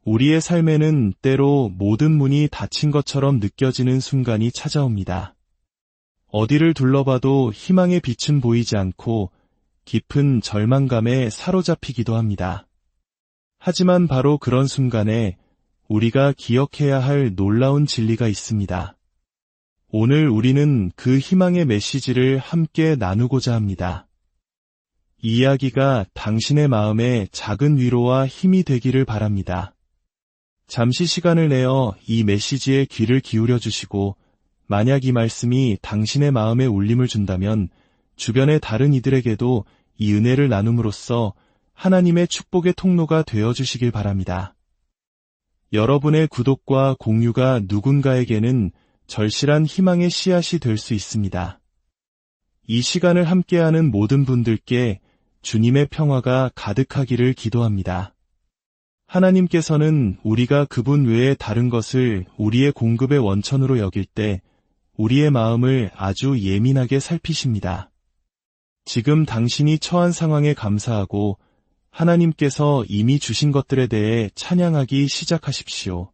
우리의 삶에는 때로 모든 문이 닫힌 것처럼 느껴지는 순간이 찾아옵니다. 어디를 둘러봐도 희망의 빛은 보이지 않고 깊은 절망감에 사로잡히기도 합니다. 하지만 바로 그런 순간에 우리가 기억해야 할 놀라운 진리가 있습니다. 오늘 우리는 그 희망의 메시지를 함께 나누고자 합니다. 이 이야기가 당신의 마음에 작은 위로와 힘이 되기를 바랍니다. 잠시 시간을 내어 이 메시지에 귀를 기울여 주시고, 만약 이 말씀이 당신의 마음에 울림을 준다면 주변의 다른 이들에게도 이 은혜를 나눔으로써 하나님의 축복의 통로가 되어 주시길 바랍니다. 여러분의 구독과 공유가 누군가에게는 절실한 희망의 씨앗이 될 수 있습니다. 이 시간을 함께하는 모든 분들께 주님의 평화가 가득하기를 기도합니다. 하나님께서는 우리가 그분 외에 다른 것을 우리의 공급의 원천으로 여길 때 우리의 마음을 아주 예민하게 살피십니다. 지금 당신이 처한 상황에 감사하고 하나님께서 이미 주신 것들에 대해 찬양하기 시작하십시오.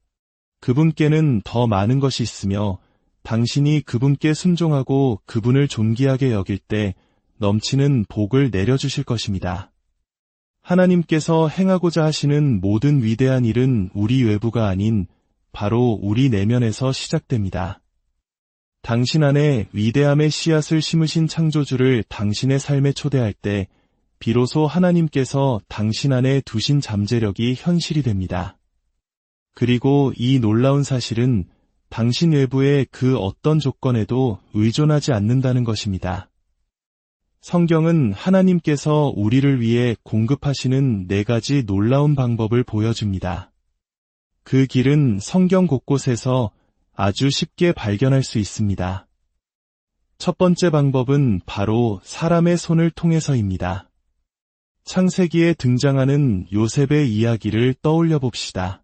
그분께는 더 많은 것이 있으며 당신이 그분께 순종하고 그분을 존귀하게 여길 때 넘치는 복을 내려주실 것입니다. 하나님께서 행하고자 하시는 모든 위대한 일은 우리 외부가 아닌 바로 우리 내면에서 시작됩니다. 당신 안에 위대함의 씨앗을 심으신 창조주를 당신의 삶에 초대할 때 비로소 하나님께서 당신 안에 두신 잠재력이 현실이 됩니다. 그리고 이 놀라운 사실은 당신 외부의 그 어떤 조건에도 의존하지 않는다는 것입니다. 성경은 하나님께서 우리를 위해 공급하시는 4가지 놀라운 방법을 보여줍니다. 그 길은 성경 곳곳에서 아주 쉽게 발견할 수 있습니다. 첫 번째 방법은 바로 사람의 손을 통해서입니다. 창세기에 등장하는 요셉의 이야기를 떠올려 봅시다.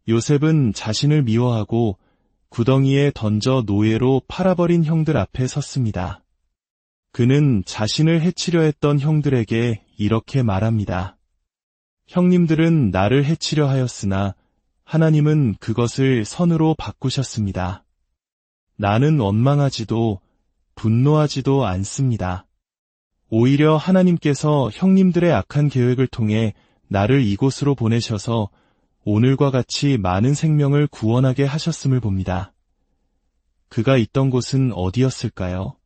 요셉은 자신을 미워하고 구덩이에 던져 노예로 팔아버린 형들 앞에 섰습니다. 그는 자신을 해치려 했던 형들에게 이렇게 말합니다. 형님들은 나를 해치려 하였으나 하나님은 그것을 선으로 바꾸셨습니다. 나는 원망하지도 분노하지도 않습니다. 오히려 하나님께서 형님들의 악한 계획을 통해 나를 이곳으로 보내셔서 오늘과 같이 많은 생명을 구원하게 하셨음을 봅니다. 그가 있던 곳은 어디였을까요?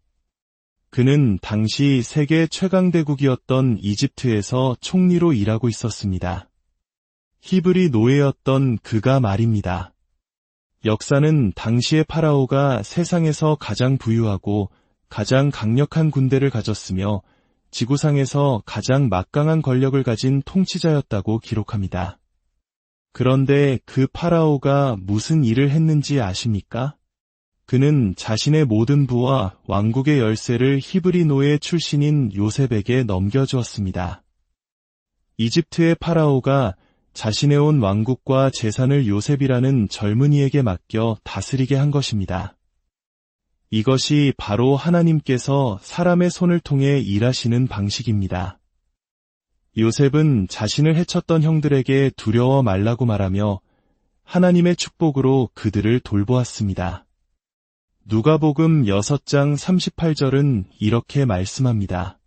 그는 당시 세계 최강대국이었던 이집트에서 총리로 일하고 있었습니다. 히브리 노예였던 그가 말입니다. 역사는 당시의 파라오가 세상에서 가장 부유하고 가장 강력한 군대를 가졌으며 지구상에서 가장 막강한 권력을 가진 통치자였다고 기록합니다. 그런데 그 파라오가 무슨 일을 했는지 아십니까? 그는 자신의 모든 부와 왕국의 열쇠를 히브리 노예 출신인 요셉에게 넘겨주었습니다. 이집트의 파라오가 자신의 온 왕국과 재산을 요셉이라는 젊은이에게 맡겨 다스리게 한 것입니다. 이것이 바로 하나님께서 사람의 손을 통해 일하시는 방식입니다. 요셉은 자신을 해쳤던 형들에게 두려워 말라고 말하며 하나님의 축복으로 그들을 돌보았습니다. 누가복음 6장 38절은 이렇게 말씀합니다.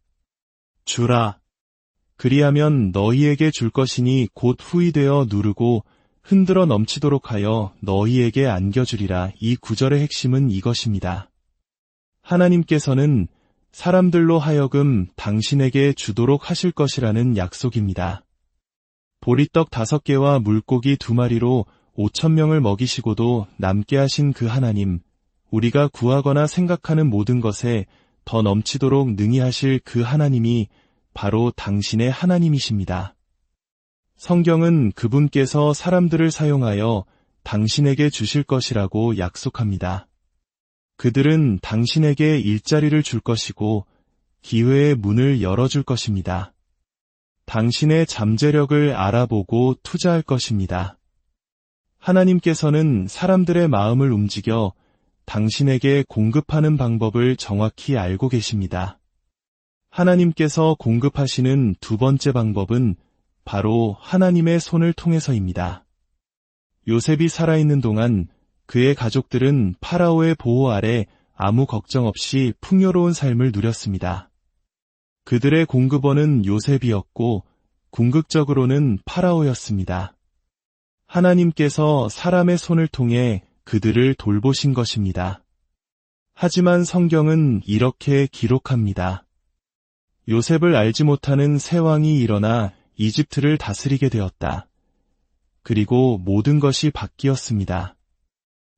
주라. 그리하면 너희에게 줄 것이니 곧 후이되어 누르고 흔들어 넘치도록 하여 너희에게 안겨주리라. 이 구절의 핵심은 이것입니다. 하나님께서는 사람들로 하여금 당신에게 주도록 하실 것이라는 약속입니다. 보리떡 5개와 물고기 2마리로 5,000명을 먹이시고도 남게 하신 그 하나님, 우리가 구하거나 생각하는 모든 것에 더 넘치도록 능히 하실 그 하나님이 바로 당신의 하나님이십니다. 성경은 그분께서 사람들을 사용하여 당신에게 주실 것이라고 약속합니다. 그들은 당신에게 일자리를 줄 것이고 기회의 문을 열어줄 것입니다. 당신의 잠재력을 알아보고 투자할 것입니다. 하나님께서는 사람들의 마음을 움직여 당신에게 공급하는 방법을 정확히 알고 계십니다. 하나님께서 공급하시는 두 번째 방법은 바로 하나님의 손을 통해서입니다. 요셉이 살아있는 동안 그의 가족들은 파라오의 보호 아래 아무 걱정 없이 풍요로운 삶을 누렸습니다. 그들의 공급원은 요셉이었고 궁극적으로는 파라오였습니다. 하나님께서 사람의 손을 통해 그들을 돌보신 것입니다. 하지만 성경은 이렇게 기록합니다. 요셉을 알지 못하는 새 왕이 일어나 이집트를 다스리게 되었다. 그리고 모든 것이 바뀌었습니다.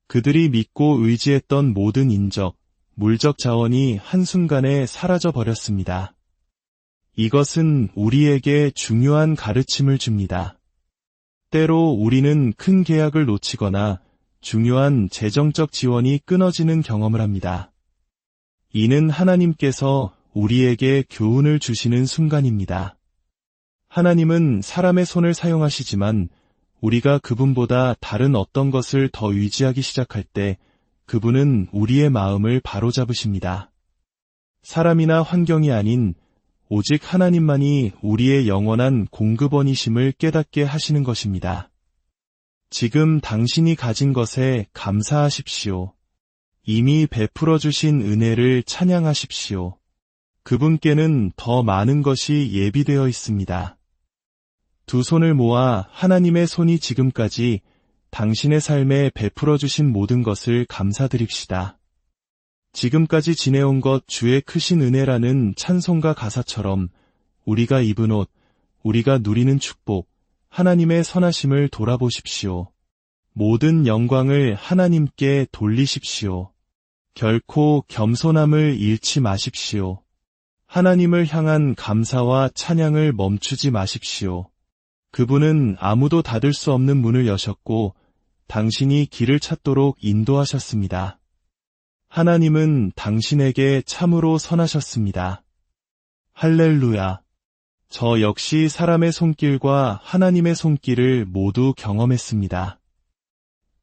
그들이 믿고 의지했던 모든 인적, 물적 자원이 한순간에 사라져 버렸습니다. 이것은 우리에게 중요한 가르침을 줍니다. 때로 우리는 큰 계약을 놓치거나 중요한 재정적 지원이 끊어지는 경험을 합니다. 이는 하나님께서 우리에게 교훈을 주시는 순간입니다. 하나님은 사람의 손을 사용하시지만 우리가 그분보다 다른 어떤 것을 더 의지하기 시작할 때 그분은 우리의 마음을 바로잡으십니다. 사람이나 환경이 아닌 오직 하나님만이 우리의 영원한 공급원이심을 깨닫게 하시는 것입니다. 지금 당신이 가진 것에 감사하십시오. 이미 베풀어 주신 은혜를 찬양하십시오. 그분께는 더 많은 것이 예비되어 있습니다. 두 손을 모아 하나님의 손이 지금까지 당신의 삶에 베풀어 주신 모든 것을 감사드립시다. 지금까지 지내온 것 주의 크신 은혜라는 찬송가 가사처럼 우리가 입은 옷, 우리가 누리는 축복, 하나님의 선하심을 돌아보십시오. 모든 영광을 하나님께 돌리십시오. 결코 겸손함을 잃지 마십시오. 하나님을 향한 감사와 찬양을 멈추지 마십시오. 그분은 아무도 닫을 수 없는 문을 여셨고 당신이 길을 찾도록 인도하셨습니다. 하나님은 당신에게 참으로 선하셨습니다. 할렐루야. 저 역시 사람의 손길과 하나님의 손길을 모두 경험했습니다.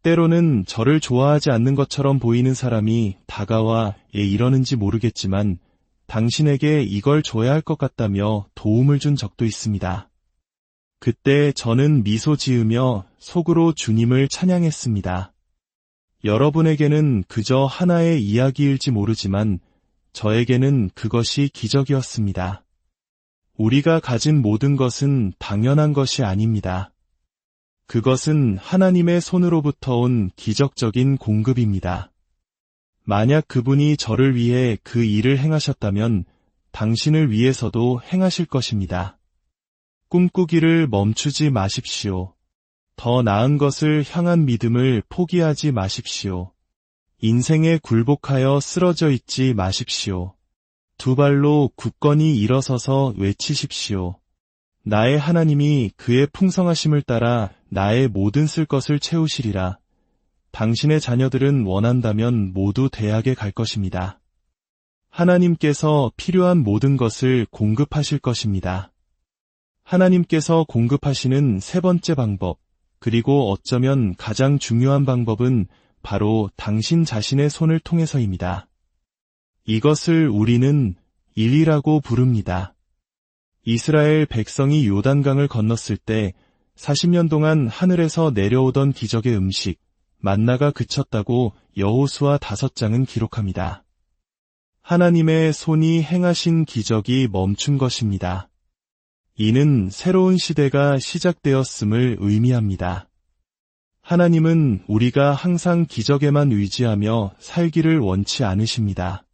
때로는 저를 좋아하지 않는 것처럼 보이는 사람이 다가와 이러는지 모르겠지만 당신에게 이걸 줘야 할 것 같다며 도움을 준 적도 있습니다. 그때 저는 미소 지으며 속으로 주님을 찬양했습니다. 여러분에게는 그저 하나의 이야기일지 모르지만 저에게는 그것이 기적이었습니다. 우리가 가진 모든 것은 당연한 것이 아닙니다. 그것은 하나님의 손으로부터 온 기적적인 공급입니다. 만약 그분이 저를 위해 그 일을 행하셨다면 당신을 위해서도 행하실 것입니다. 꿈꾸기를 멈추지 마십시오. 더 나은 것을 향한 믿음을 포기하지 마십시오. 인생에 굴복하여 쓰러져 있지 마십시오. 두 발로 굳건히 일어서서 외치십시오. 나의 하나님이 그의 풍성하심을 따라 나의 모든 쓸 것을 채우시리라. 당신의 자녀들은 원한다면 모두 대학에 갈 것입니다. 하나님께서 필요한 모든 것을 공급하실 것입니다. 하나님께서 공급하시는 세 번째 방법, 그리고 어쩌면 가장 중요한 방법은 바로 당신 자신의 손을 통해서입니다. 이것을 우리는 일이라고 부릅니다. 이스라엘 백성이 요단강을 건넜을 때 40년 동안 하늘에서 내려오던 기적의 음식, 만나가 그쳤다고 여호수아 5장은 기록합니다. 하나님의 손이 행하신 기적이 멈춘 것입니다. 이는 새로운 시대가 시작되었음을 의미합니다. 하나님은 우리가 항상 기적에만 의지하며 살기를 원치 않으십니다.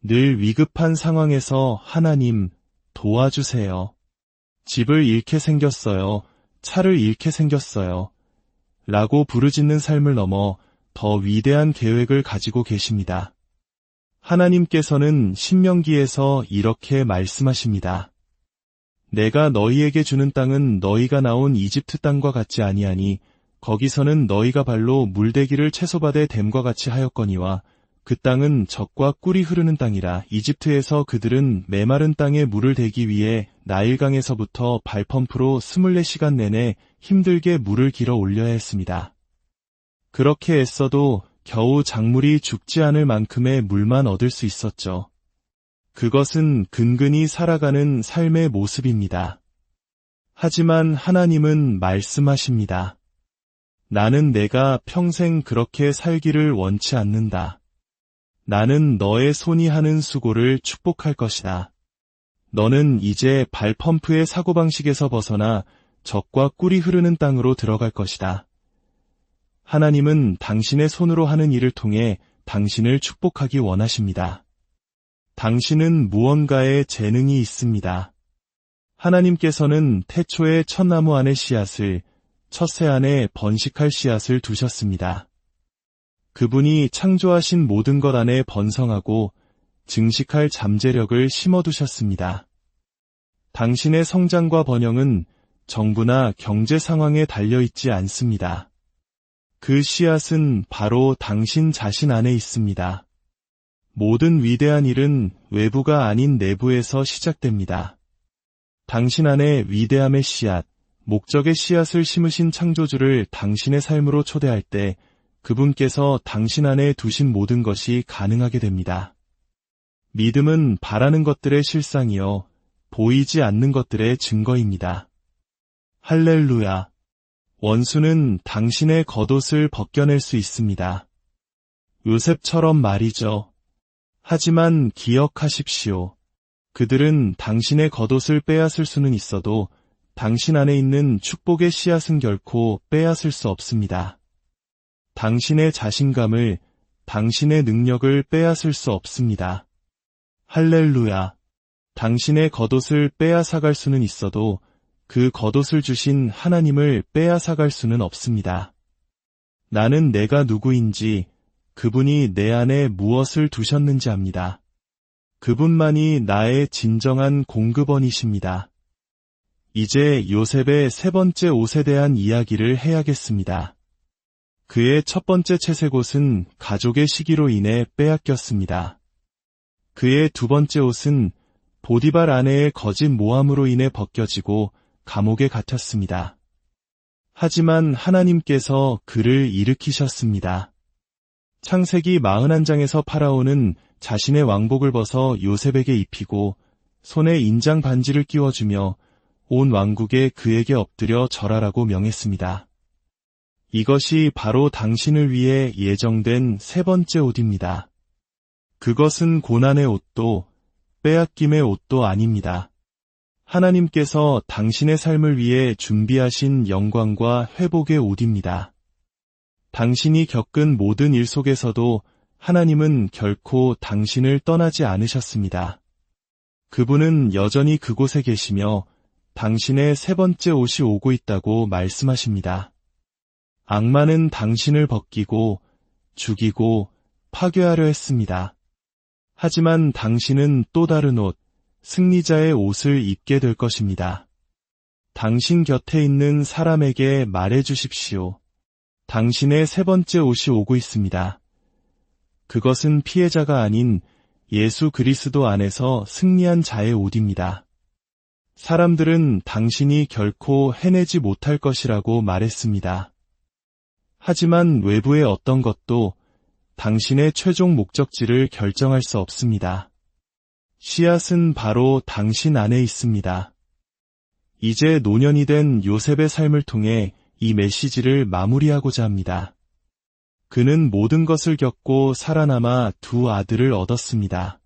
늘 위급한 상황에서 하나님, 도와주세요. 집을 잃게 생겼어요. 차를 잃게 생겼어요. 라고 부르짖는 삶을 넘어 더 위대한 계획을 가지고 계십니다. 하나님께서는 신명기에서 이렇게 말씀하십니다. 내가 너희에게 주는 땅은 너희가 나온 이집트 땅과 같지 아니하니 거기서는 너희가 발로 물대기를 채소밭에 댐과 같이 하였거니와 그 땅은 젖과 꿀이 흐르는 땅이라. 이집트에서 그들은 메마른 땅에 물을 대기 위해 나일강에서부터 발펌프로 24시간 내내 힘들게 물을 길어 올려야 했습니다. 그렇게 애써도 겨우 작물이 죽지 않을 만큼의 물만 얻을 수 있었죠. 그것은 근근히 살아가는 삶의 모습입니다. 하지만 하나님은 말씀하십니다. 나는 내가 평생 그렇게 살기를 원치 않는다. 나는 너의 손이 하는 수고를 축복할 것이다. 너는 이제 발펌프의 사고방식에서 벗어나 젖과 꿀이 흐르는 땅으로 들어갈 것이다. 하나님은 당신의 손으로 하는 일을 통해 당신을 축복하기 원하십니다. 당신은 무언가에 재능이 있습니다. 하나님께서는 태초에 첫나무 안에 씨앗을, 첫새 안에 번식할 씨앗을 두셨습니다. 그분이 창조하신 모든 것 안에 번성하고 증식할 잠재력을 심어두셨습니다. 당신의 성장과 번영은 정부나 경제 상황에 달려있지 않습니다. 그 씨앗은 바로 당신 자신 안에 있습니다. 모든 위대한 일은 외부가 아닌 내부에서 시작됩니다. 당신 안에 위대함의 씨앗, 목적의 씨앗을 심으신 창조주를 당신의 삶으로 초대할 때 그분께서 당신 안에 두신 모든 것이 가능하게 됩니다. 믿음은 바라는 것들의 실상이요, 보이지 않는 것들의 증거입니다. 할렐루야. 원수는 당신의 겉옷을 벗겨낼 수 있습니다. 요셉처럼 말이죠. 하지만 기억하십시오. 그들은 당신의 겉옷을 빼앗을 수는 있어도 당신 안에 있는 축복의 씨앗은 결코 빼앗을 수 없습니다. 당신의 자신감을, 당신의 능력을 빼앗을 수 없습니다. 할렐루야. 당신의 겉옷을 빼앗아갈 수는 있어도 그 겉옷을 주신 하나님을 빼앗아갈 수는 없습니다. 나는 내가 누구인지, 그분이 내 안에 무엇을 두셨는지 압니다. 그분만이 나의 진정한 공급원이십니다. 이제 요셉의 세 번째 옷에 대한 이야기를 해야겠습니다. 그의 첫 번째 채색 옷은 가족의 시기로 인해 빼앗겼습니다. 그의 두 번째 옷은 보디발 아내의 거짓 모함으로 인해 벗겨지고 감옥에 갇혔습니다. 하지만 하나님께서 그를 일으키셨습니다. 창세기 41장에서 파라오는 자신의 왕복을 벗어 요셉에게 입히고 손에 인장 반지를 끼워주며 온 왕국에 그에게 엎드려 절하라고 명했습니다. 이것이 바로 당신을 위해 예정된 세 번째 옷입니다. 그것은 고난의 옷도 빼앗김의 옷도 아닙니다. 하나님께서 당신의 삶을 위해 준비하신 영광과 회복의 옷입니다. 당신이 겪은 모든 일 속에서도 하나님은 결코 당신을 떠나지 않으셨습니다. 그분은 여전히 그곳에 계시며 당신의 세 번째 옷이 오고 있다고 말씀하십니다. 악마는 당신을 벗기고 죽이고 파괴하려 했습니다. 하지만 당신은 또 다른 옷, 승리자의 옷을 입게 될 것입니다. 당신 곁에 있는 사람에게 말해 주십시오. 당신의 세 번째 옷이 오고 있습니다. 그것은 피해자가 아닌 예수 그리스도 안에서 승리한 자의 옷입니다. 사람들은 당신이 결코 해내지 못할 것이라고 말했습니다. 하지만 외부의 어떤 것도 당신의 최종 목적지를 결정할 수 없습니다. 씨앗은 바로 당신 안에 있습니다. 이제 노년이 된 요셉의 삶을 통해 이 메시지를 마무리하고자 합니다. 그는 모든 것을 겪고 살아남아 두 아들을 얻었습니다.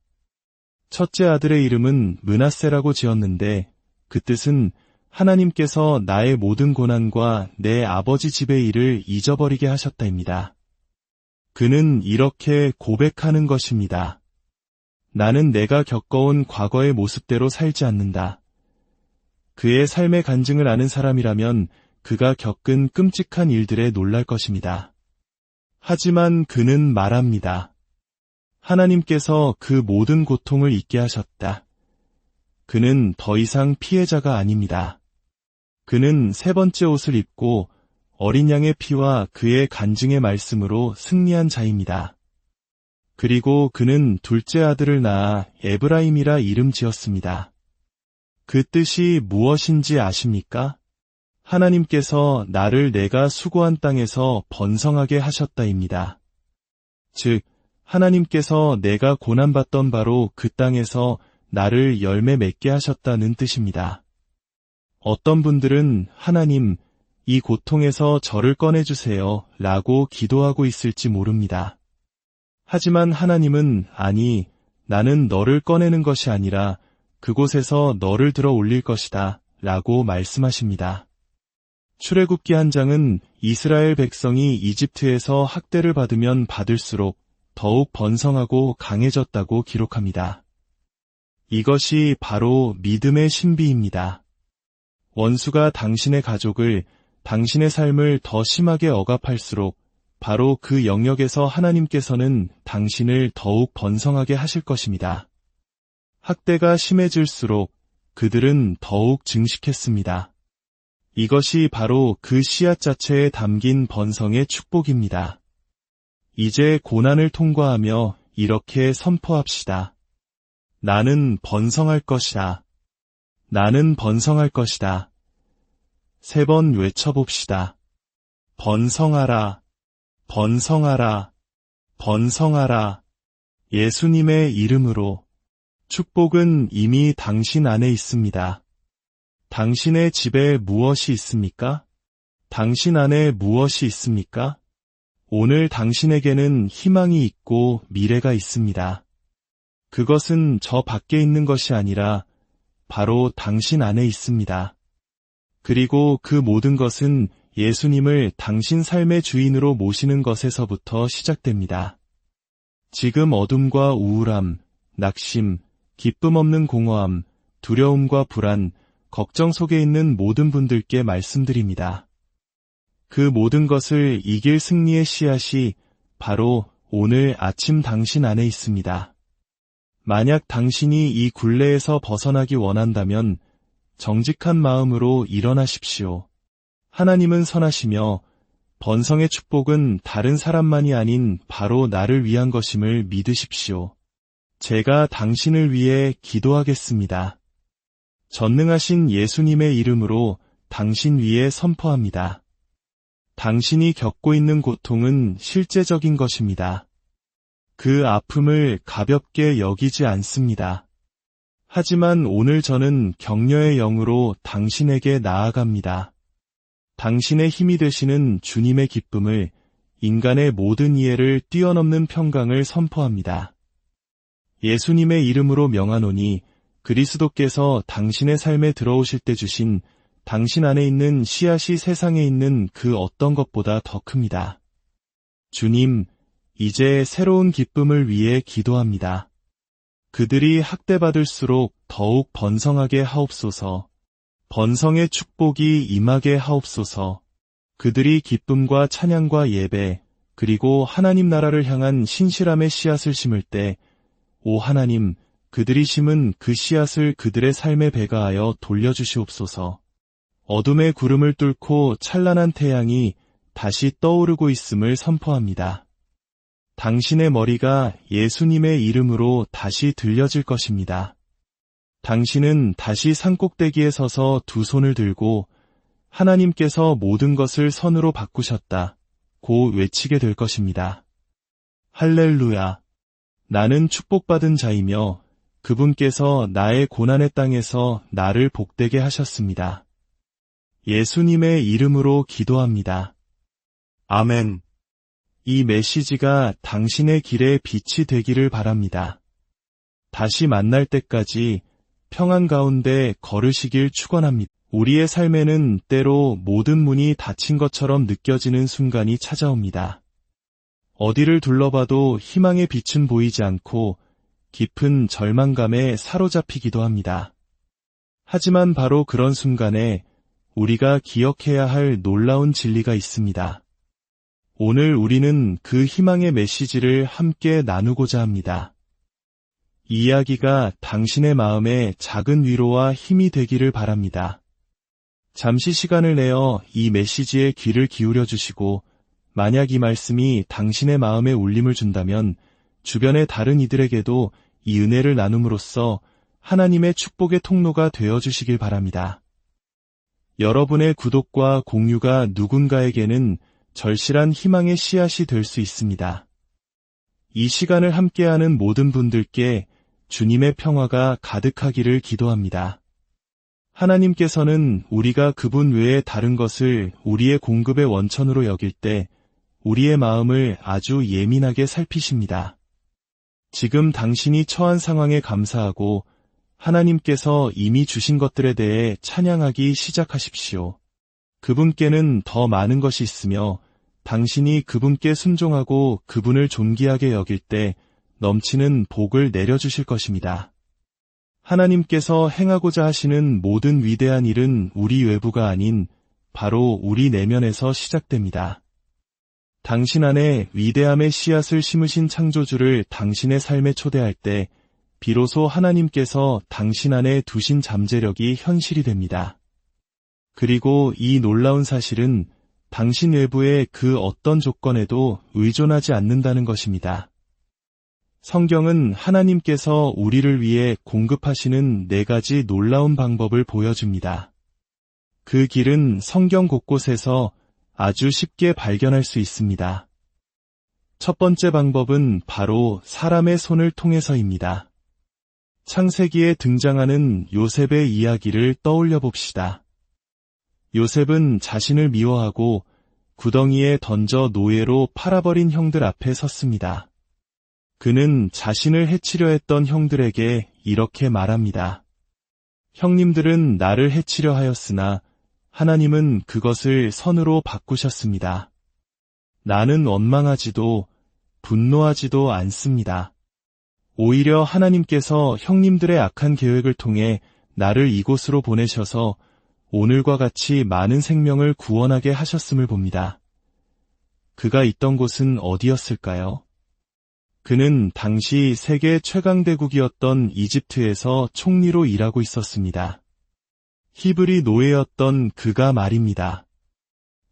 첫째 아들의 이름은 므낫세라고 지었는데 그 뜻은 하나님께서 나의 모든 고난과 내 아버지 집의 일을 잊어버리게 하셨다입니다. 그는 이렇게 고백하는 것입니다. 나는 내가 겪어온 과거의 모습대로 살지 않는다. 그의 삶의 간증을 아는 사람이라면 그가 겪은 끔찍한 일들에 놀랄 것입니다. 하지만 그는 말합니다. 하나님께서 그 모든 고통을 잊게 하셨다. 그는 더 이상 피해자가 아닙니다. 그는 세 번째 옷을 입고 어린 양의 피와 그의 간증의 말씀으로 승리한 자입니다. 그리고 그는 둘째 아들을 낳아 에브라임이라 이름 지었습니다. 그 뜻이 무엇인지 아십니까? 하나님께서 나를 내가 수고한 땅에서 번성하게 하셨다입니다. 즉, 하나님께서 내가 고난받던 바로 그 땅에서 나를 열매 맺게 하셨다는 뜻입니다. 어떤 분들은 하나님, 이 고통에서 저를 꺼내주세요 라고 기도하고 있을지 모릅니다. 하지만 하나님은 아니, 나는 너를 꺼내는 것이 아니라 그곳에서 너를 들어 올릴 것이다 라고 말씀하십니다. 출애굽기 한 장은 이스라엘 백성이 이집트에서 학대를 받으면 받을수록 더욱 번성하고 강해졌다고 기록합니다. 이것이 바로 믿음의 신비입니다. 원수가 당신의 가족을, 당신의 삶을 더 심하게 억압할수록 바로 그 영역에서 하나님께서는 당신을 더욱 번성하게 하실 것입니다. 학대가 심해질수록 그들은 더욱 증식했습니다. 이것이 바로 그 씨앗 자체에 담긴 번성의 축복입니다. 이제 고난을 통과하며 이렇게 선포합시다. 나는 번성할 것이다. 나는 번성할 것이다. 3번 외쳐봅시다. 번성하라. 번성하라. 번성하라. 예수님의 이름으로. 축복은 이미 당신 안에 있습니다. 당신의 집에 무엇이 있습니까? 당신 안에 무엇이 있습니까? 오늘 당신에게는 희망이 있고 미래가 있습니다. 그것은 저 밖에 있는 것이 아니라 바로 당신 안에 있습니다. 그리고 그 모든 것은 예수님을 당신 삶의 주인으로 모시는 것에서부터 시작됩니다. 지금 어둠과 우울함, 낙심, 기쁨 없는 공허함, 두려움과 불안, 걱정 속에 있는 모든 분들께 말씀드립니다. 그 모든 것을 이길 승리의 씨앗이 바로 오늘 아침 당신 안에 있습니다. 만약 당신이 이 굴레에서 벗어나기 원한다면 정직한 마음으로 일어나십시오. 하나님은 선하시며 번성의 축복은 다른 사람만이 아닌 바로 나를 위한 것임을 믿으십시오. 제가 당신을 위해 기도하겠습니다. 전능하신 예수님의 이름으로 당신 위에 선포합니다. 당신이 겪고 있는 고통은 실제적인 것입니다. 그 아픔을 가볍게 여기지 않습니다. 하지만 오늘 저는 격려의 영으로 당신에게 나아갑니다. 당신의 힘이 되시는 주님의 기쁨을, 인간의 모든 이해를 뛰어넘는 평강을 선포합니다. 예수님의 이름으로 명하노니 그리스도께서 당신의 삶에 들어오실 때 주신 당신 안에 있는 씨앗이 세상에 있는 그 어떤 것보다 더 큽니다. 주님, 이제 새로운 기쁨을 위해 기도합니다. 그들이 학대받을수록 더욱 번성하게 하옵소서. 번성의 축복이 임하게 하옵소서. 그들이 기쁨과 찬양과 예배, 그리고 하나님 나라를 향한 신실함의 씨앗을 심을 때, 오 하나님, 그들이 심은 그 씨앗을 그들의 삶에 배가하여 돌려주시옵소서. 어둠의 구름을 뚫고 찬란한 태양이 다시 떠오르고 있음을 선포합니다. 당신의 머리가 예수님의 이름으로 다시 들려질 것입니다. 당신은 다시 산꼭대기에 서서 두 손을 들고 하나님께서 모든 것을 선으로 바꾸셨다 고 외치게 될 것입니다. 할렐루야! 나는 축복받은 자이며 그분께서 나의 고난의 땅에서 나를 복되게 하셨습니다. 예수님의 이름으로 기도합니다. 아멘. 이 메시지가 당신의 길에 빛이 되기를 바랍니다. 다시 만날 때까지 평안 가운데 걸으시길 축원합니다. 우리의 삶에는 때로 모든 문이 닫힌 것처럼 느껴지는 순간이 찾아옵니다. 어디를 둘러봐도 희망의 빛은 보이지 않고 깊은 절망감에 사로잡히기도 합니다. 하지만 바로 그런 순간에 우리가 기억해야 할 놀라운 진리가 있습니다. 오늘 우리는 그 희망의 메시지를 함께 나누고자 합니다. 이 이야기가 당신의 마음에 작은 위로와 힘이 되기를 바랍니다. 잠시 시간을 내어 이 메시지에 귀를 기울여 주시고 만약 이 말씀이 당신의 마음에 울림을 준다면 주변의 다른 이들에게도 이 은혜를 나눔으로써 하나님의 축복의 통로가 되어 주시길 바랍니다. 여러분의 구독과 공유가 누군가에게는 절실한 희망의 씨앗이 될 수 있습니다. 이 시간을 함께하는 모든 분들께 주님의 평화가 가득하기를 기도합니다. 하나님께서는 우리가 그분 외에 다른 것을 우리의 공급의 원천으로 여길 때 우리의 마음을 아주 예민하게 살피십니다. 지금 당신이 처한 상황에 감사하고 하나님께서 이미 주신 것들에 대해 찬양하기 시작하십시오. 그분께는 더 많은 것이 있으며 당신이 그분께 순종하고 그분을 존귀하게 여길 때 넘치는 복을 내려주실 것입니다. 하나님께서 행하고자 하시는 모든 위대한 일은 우리 외부가 아닌 바로 우리 내면에서 시작됩니다. 당신 안에 위대함의 씨앗을 심으신 창조주를 당신의 삶에 초대할 때 비로소 하나님께서 당신 안에 두신 잠재력이 현실이 됩니다. 그리고 이 놀라운 사실은 당신 외부의 그 어떤 조건에도 의존하지 않는다는 것입니다. 성경은 하나님께서 우리를 위해 공급하시는 4가지 놀라운 방법을 보여줍니다. 그 길은 성경 곳곳에서 아주 쉽게 발견할 수 있습니다. 첫 번째 방법은 바로 사람의 손을 통해서입니다. 창세기에 등장하는 요셉의 이야기를 떠올려 봅시다. 요셉은 자신을 미워하고 구덩이에 던져 노예로 팔아버린 형들 앞에 섰습니다. 그는 자신을 해치려 했던 형들에게 이렇게 말합니다. 형님들은 나를 해치려 하였으나 하나님은 그것을 선으로 바꾸셨습니다. 나는 원망하지도 분노하지도 않습니다. 오히려 하나님께서 형님들의 악한 계획을 통해 나를 이곳으로 보내셔서 오늘과 같이 많은 생명을 구원하게 하셨음을 봅니다. 그가 있던 곳은 어디였을까요? 그는 당시 세계 최강대국이었던 이집트에서 총리로 일하고 있었습니다. 히브리 노예였던 그가 말입니다.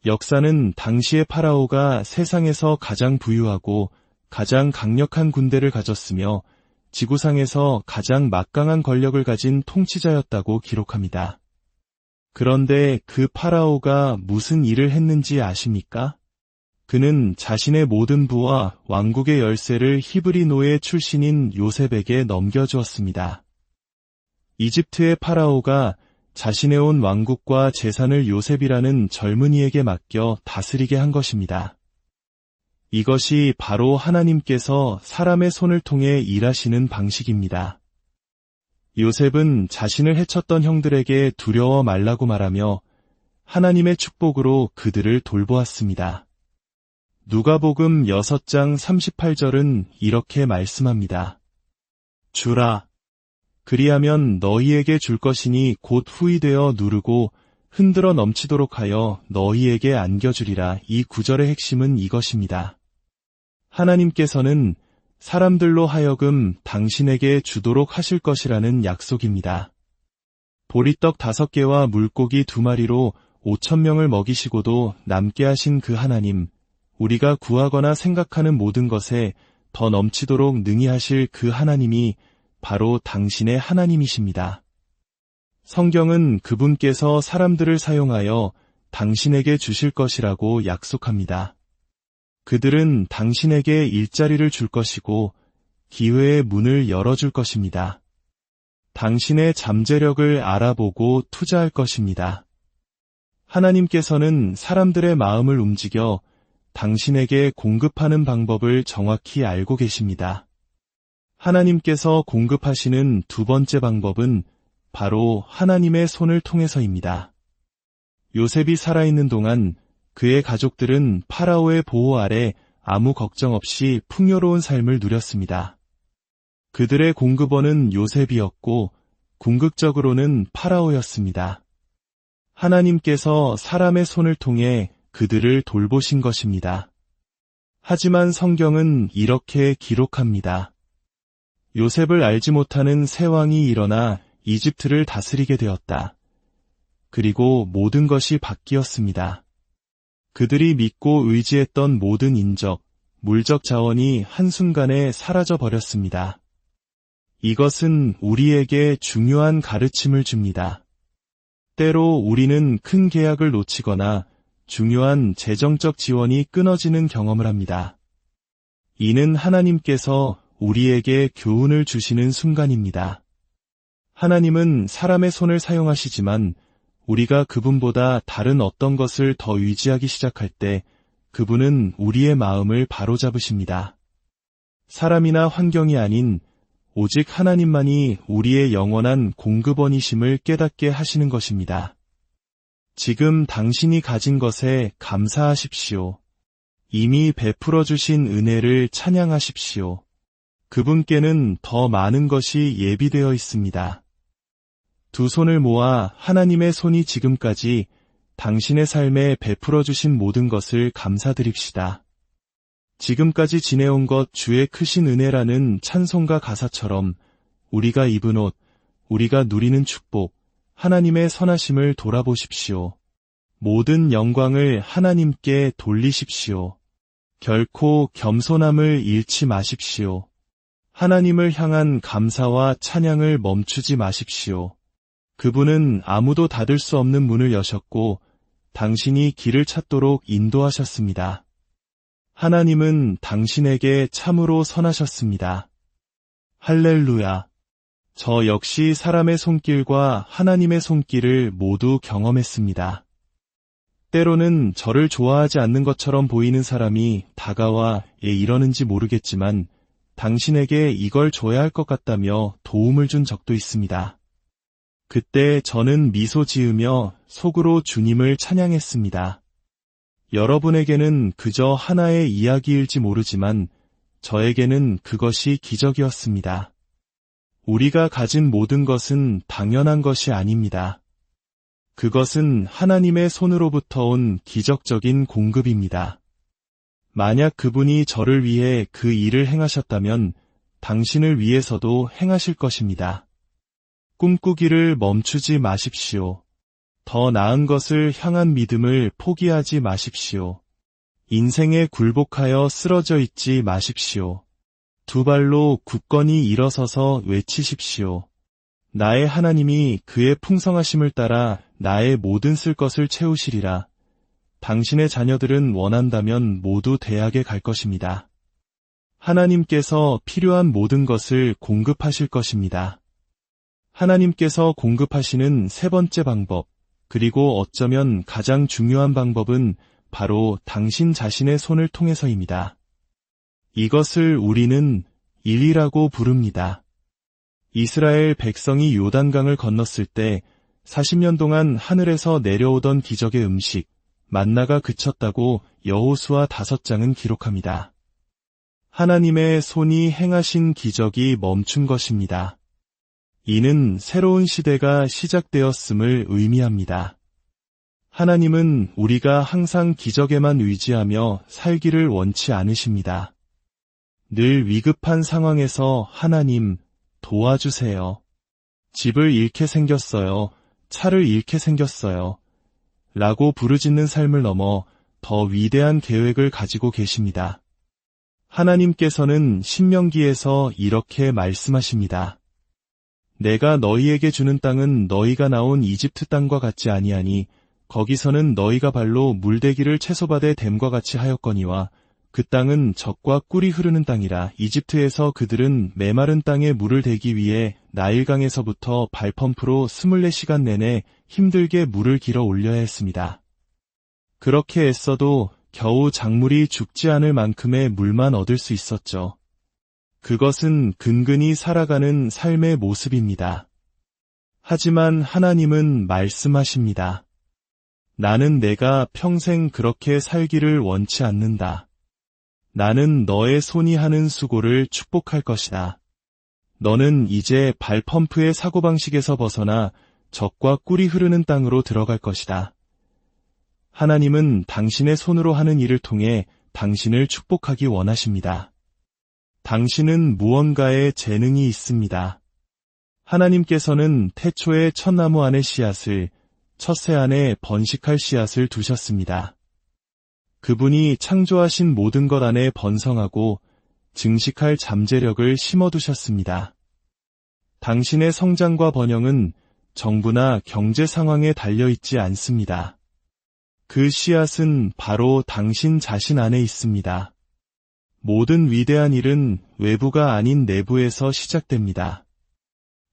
역사는 당시의 파라오가 세상에서 가장 부유하고 가장 강력한 군대를 가졌으며 지구상에서 가장 막강한 권력을 가진 통치자였다고 기록합니다. 그런데 그 파라오가 무슨 일을 했는지 아십니까? 그는 자신의 모든 부와 왕국의 열쇠를 히브리 노예 출신인 요셉에게 넘겨주었습니다. 이집트의 파라오가 자신의 온 왕국과 재산을 요셉이라는 젊은이에게 맡겨 다스리게 한 것입니다. 이것이 바로 하나님께서 사람의 손을 통해 일하시는 방식입니다. 요셉은 자신을 해쳤던 형들에게 두려워 말라고 말하며 하나님의 축복으로 그들을 돌보았습니다. 누가복음 6장 38절은 이렇게 말씀합니다. 주라. 그리하면 너희에게 줄 것이니 곧 후이되어 누르고 흔들어 넘치도록 하여 너희에게 안겨주리라. 이 구절의 핵심은 이것입니다. 하나님께서는 사람들로 하여금 당신에게 주도록 하실 것이라는 약속입니다. 보리떡 5개와 물고기 2마리로 5,000명을 먹이시고도 남게 하신 그 하나님, 우리가 구하거나 생각하는 모든 것에 더 넘치도록 능히 하실 그 하나님이 바로 당신의 하나님이십니다. 성경은 그분께서 사람들을 사용하여 당신에게 주실 것이라고 약속합니다. 그들은 당신에게 일자리를 줄 것이고 기회의 문을 열어줄 것입니다. 당신의 잠재력을 알아보고 투자할 것입니다. 하나님께서는 사람들의 마음을 움직여 당신에게 공급하는 방법을 정확히 알고 계십니다. 하나님께서 공급하시는 2번째 방법은 바로 하나님의 손을 통해서입니다. 요셉이 살아있는 동안 그의 가족들은 파라오의 보호 아래 아무 걱정 없이 풍요로운 삶을 누렸습니다. 그들의 공급원은 요셉이었고 궁극적으로는 파라오였습니다. 하나님께서 사람의 손을 통해 그들을 돌보신 것입니다. 하지만 성경은 이렇게 기록합니다. 요셉을 알지 못하는 새 왕이 일어나 이집트를 다스리게 되었다. 그리고 모든 것이 바뀌었습니다. 그들이 믿고 의지했던 모든 인적, 물적 자원이 한순간에 사라져 버렸습니다. 이것은 우리에게 중요한 가르침을 줍니다. 때로 우리는 큰 계약을 놓치거나 중요한 재정적 지원이 끊어지는 경험을 합니다. 이는 하나님께서 우리에게 교훈을 주시는 순간입니다. 하나님은 사람의 손을 사용하시지만 우리가 그분보다 다른 어떤 것을 더 의지하기 시작할 때 그분은 우리의 마음을 바로잡으십니다. 사람이나 환경이 아닌 오직 하나님만이 우리의 영원한 공급원이심을 깨닫게 하시는 것입니다. 지금 당신이 가진 것에 감사하십시오. 이미 베풀어 주신 은혜를 찬양하십시오. 그분께는 더 많은 것이 예비되어 있습니다. 두 손을 모아 하나님의 손이 지금까지 당신의 삶에 베풀어 주신 모든 것을 감사드립시다. 지금까지 지내온 것 주의 크신 은혜라는 찬송가 가사처럼 우리가 입은 옷, 우리가 누리는 축복, 하나님의 선하심을 돌아보십시오. 모든 영광을 하나님께 돌리십시오. 결코 겸손함을 잃지 마십시오. 하나님을 향한 감사와 찬양을 멈추지 마십시오. 그분은 아무도 닫을 수 없는 문을 여셨고 당신이 길을 찾도록 인도하셨습니다. 하나님은 당신에게 참으로 선하셨습니다. 할렐루야. 저 역시 사람의 손길과 하나님의 손길을 모두 경험했습니다. 때로는 저를 좋아하지 않는 것처럼 보이는 사람이 다가와 이러는지 모르겠지만 당신에게 이걸 줘야 할 것 같다며 도움을 준 적도 있습니다. 그때 저는 미소 지으며 속으로 주님을 찬양했습니다. 여러분에게는 그저 하나의 이야기일지 모르지만 저에게는 그것이 기적이었습니다. 우리가 가진 모든 것은 당연한 것이 아닙니다. 그것은 하나님의 손으로부터 온 기적적인 공급입니다. 만약 그분이 저를 위해 그 일을 행하셨다면 당신을 위해서도 행하실 것입니다. 꿈꾸기를 멈추지 마십시오. 더 나은 것을 향한 믿음을 포기하지 마십시오. 인생에 굴복하여 쓰러져 있지 마십시오. 두 발로 굳건히 일어서서 외치십시오. 나의 하나님이 그의 풍성하심을 따라 나의 모든 쓸 것을 채우시리라. 당신의 자녀들은 원한다면 모두 대학에 갈 것입니다. 하나님께서 필요한 모든 것을 공급하실 것입니다. 하나님께서 공급하시는 세 번째 방법, 그리고 어쩌면 가장 중요한 방법은 바로 당신 자신의 손을 통해서입니다. 이것을 우리는 일이라고 부릅니다. 이스라엘 백성이 요단강을 건넜을 때 40년 동안 하늘에서 내려오던 기적의 음식, 만나가 그쳤다고 여호수아 5장은 기록합니다. 하나님의 손이 행하신 기적이 멈춘 것입니다. 이는 새로운 시대가 시작되었음을 의미합니다. 하나님은 우리가 항상 기적에만 의지하며 살기를 원치 않으십니다. 늘 위급한 상황에서 하나님, 도와주세요. 집을 잃게 생겼어요. 차를 잃게 생겼어요. 라고 부르짖는 삶을 넘어 더 위대한 계획을 가지고 계십니다. 하나님께서는 신명기에서 이렇게 말씀하십니다. 내가 너희에게 주는 땅은 너희가 나온 이집트 땅과 같지 아니하니 거기서는 너희가 발로 물대기를 채소밭에 댐과 같이 하였거니와 그 땅은 젖과 꿀이 흐르는 땅이라. 이집트에서 그들은 메마른 땅에 물을 대기 위해 나일강에서부터 발펌프로 24시간 내내 힘들게 물을 길어 올려야 했습니다. 그렇게 애써도 겨우 작물이 죽지 않을 만큼의 물만 얻을 수 있었죠. 그것은 근근히 살아가는 삶의 모습입니다. 하지만 하나님은 말씀하십니다. 나는 내가 평생 그렇게 살기를 원치 않는다. 나는 너의 손이 하는 수고를 축복할 것이다. 너는 이제 발펌프의 사고방식에서 벗어나 젖과 꿀이 흐르는 땅으로 들어갈 것이다. 하나님은 당신의 손으로 하는 일을 통해 당신을 축복하기 원하십니다. 당신은 무언가에 재능이 있습니다. 하나님께서는 태초에 첫나무 안에 씨앗을, 첫새 안에 번식할 씨앗을 두셨습니다. 그분이 창조하신 모든 것 안에 번성하고 증식할 잠재력을 심어두셨습니다. 당신의 성장과 번영은 정부나 경제 상황에 달려있지 않습니다. 그 씨앗은 바로 당신 자신 안에 있습니다. 모든 위대한 일은 외부가 아닌 내부에서 시작됩니다.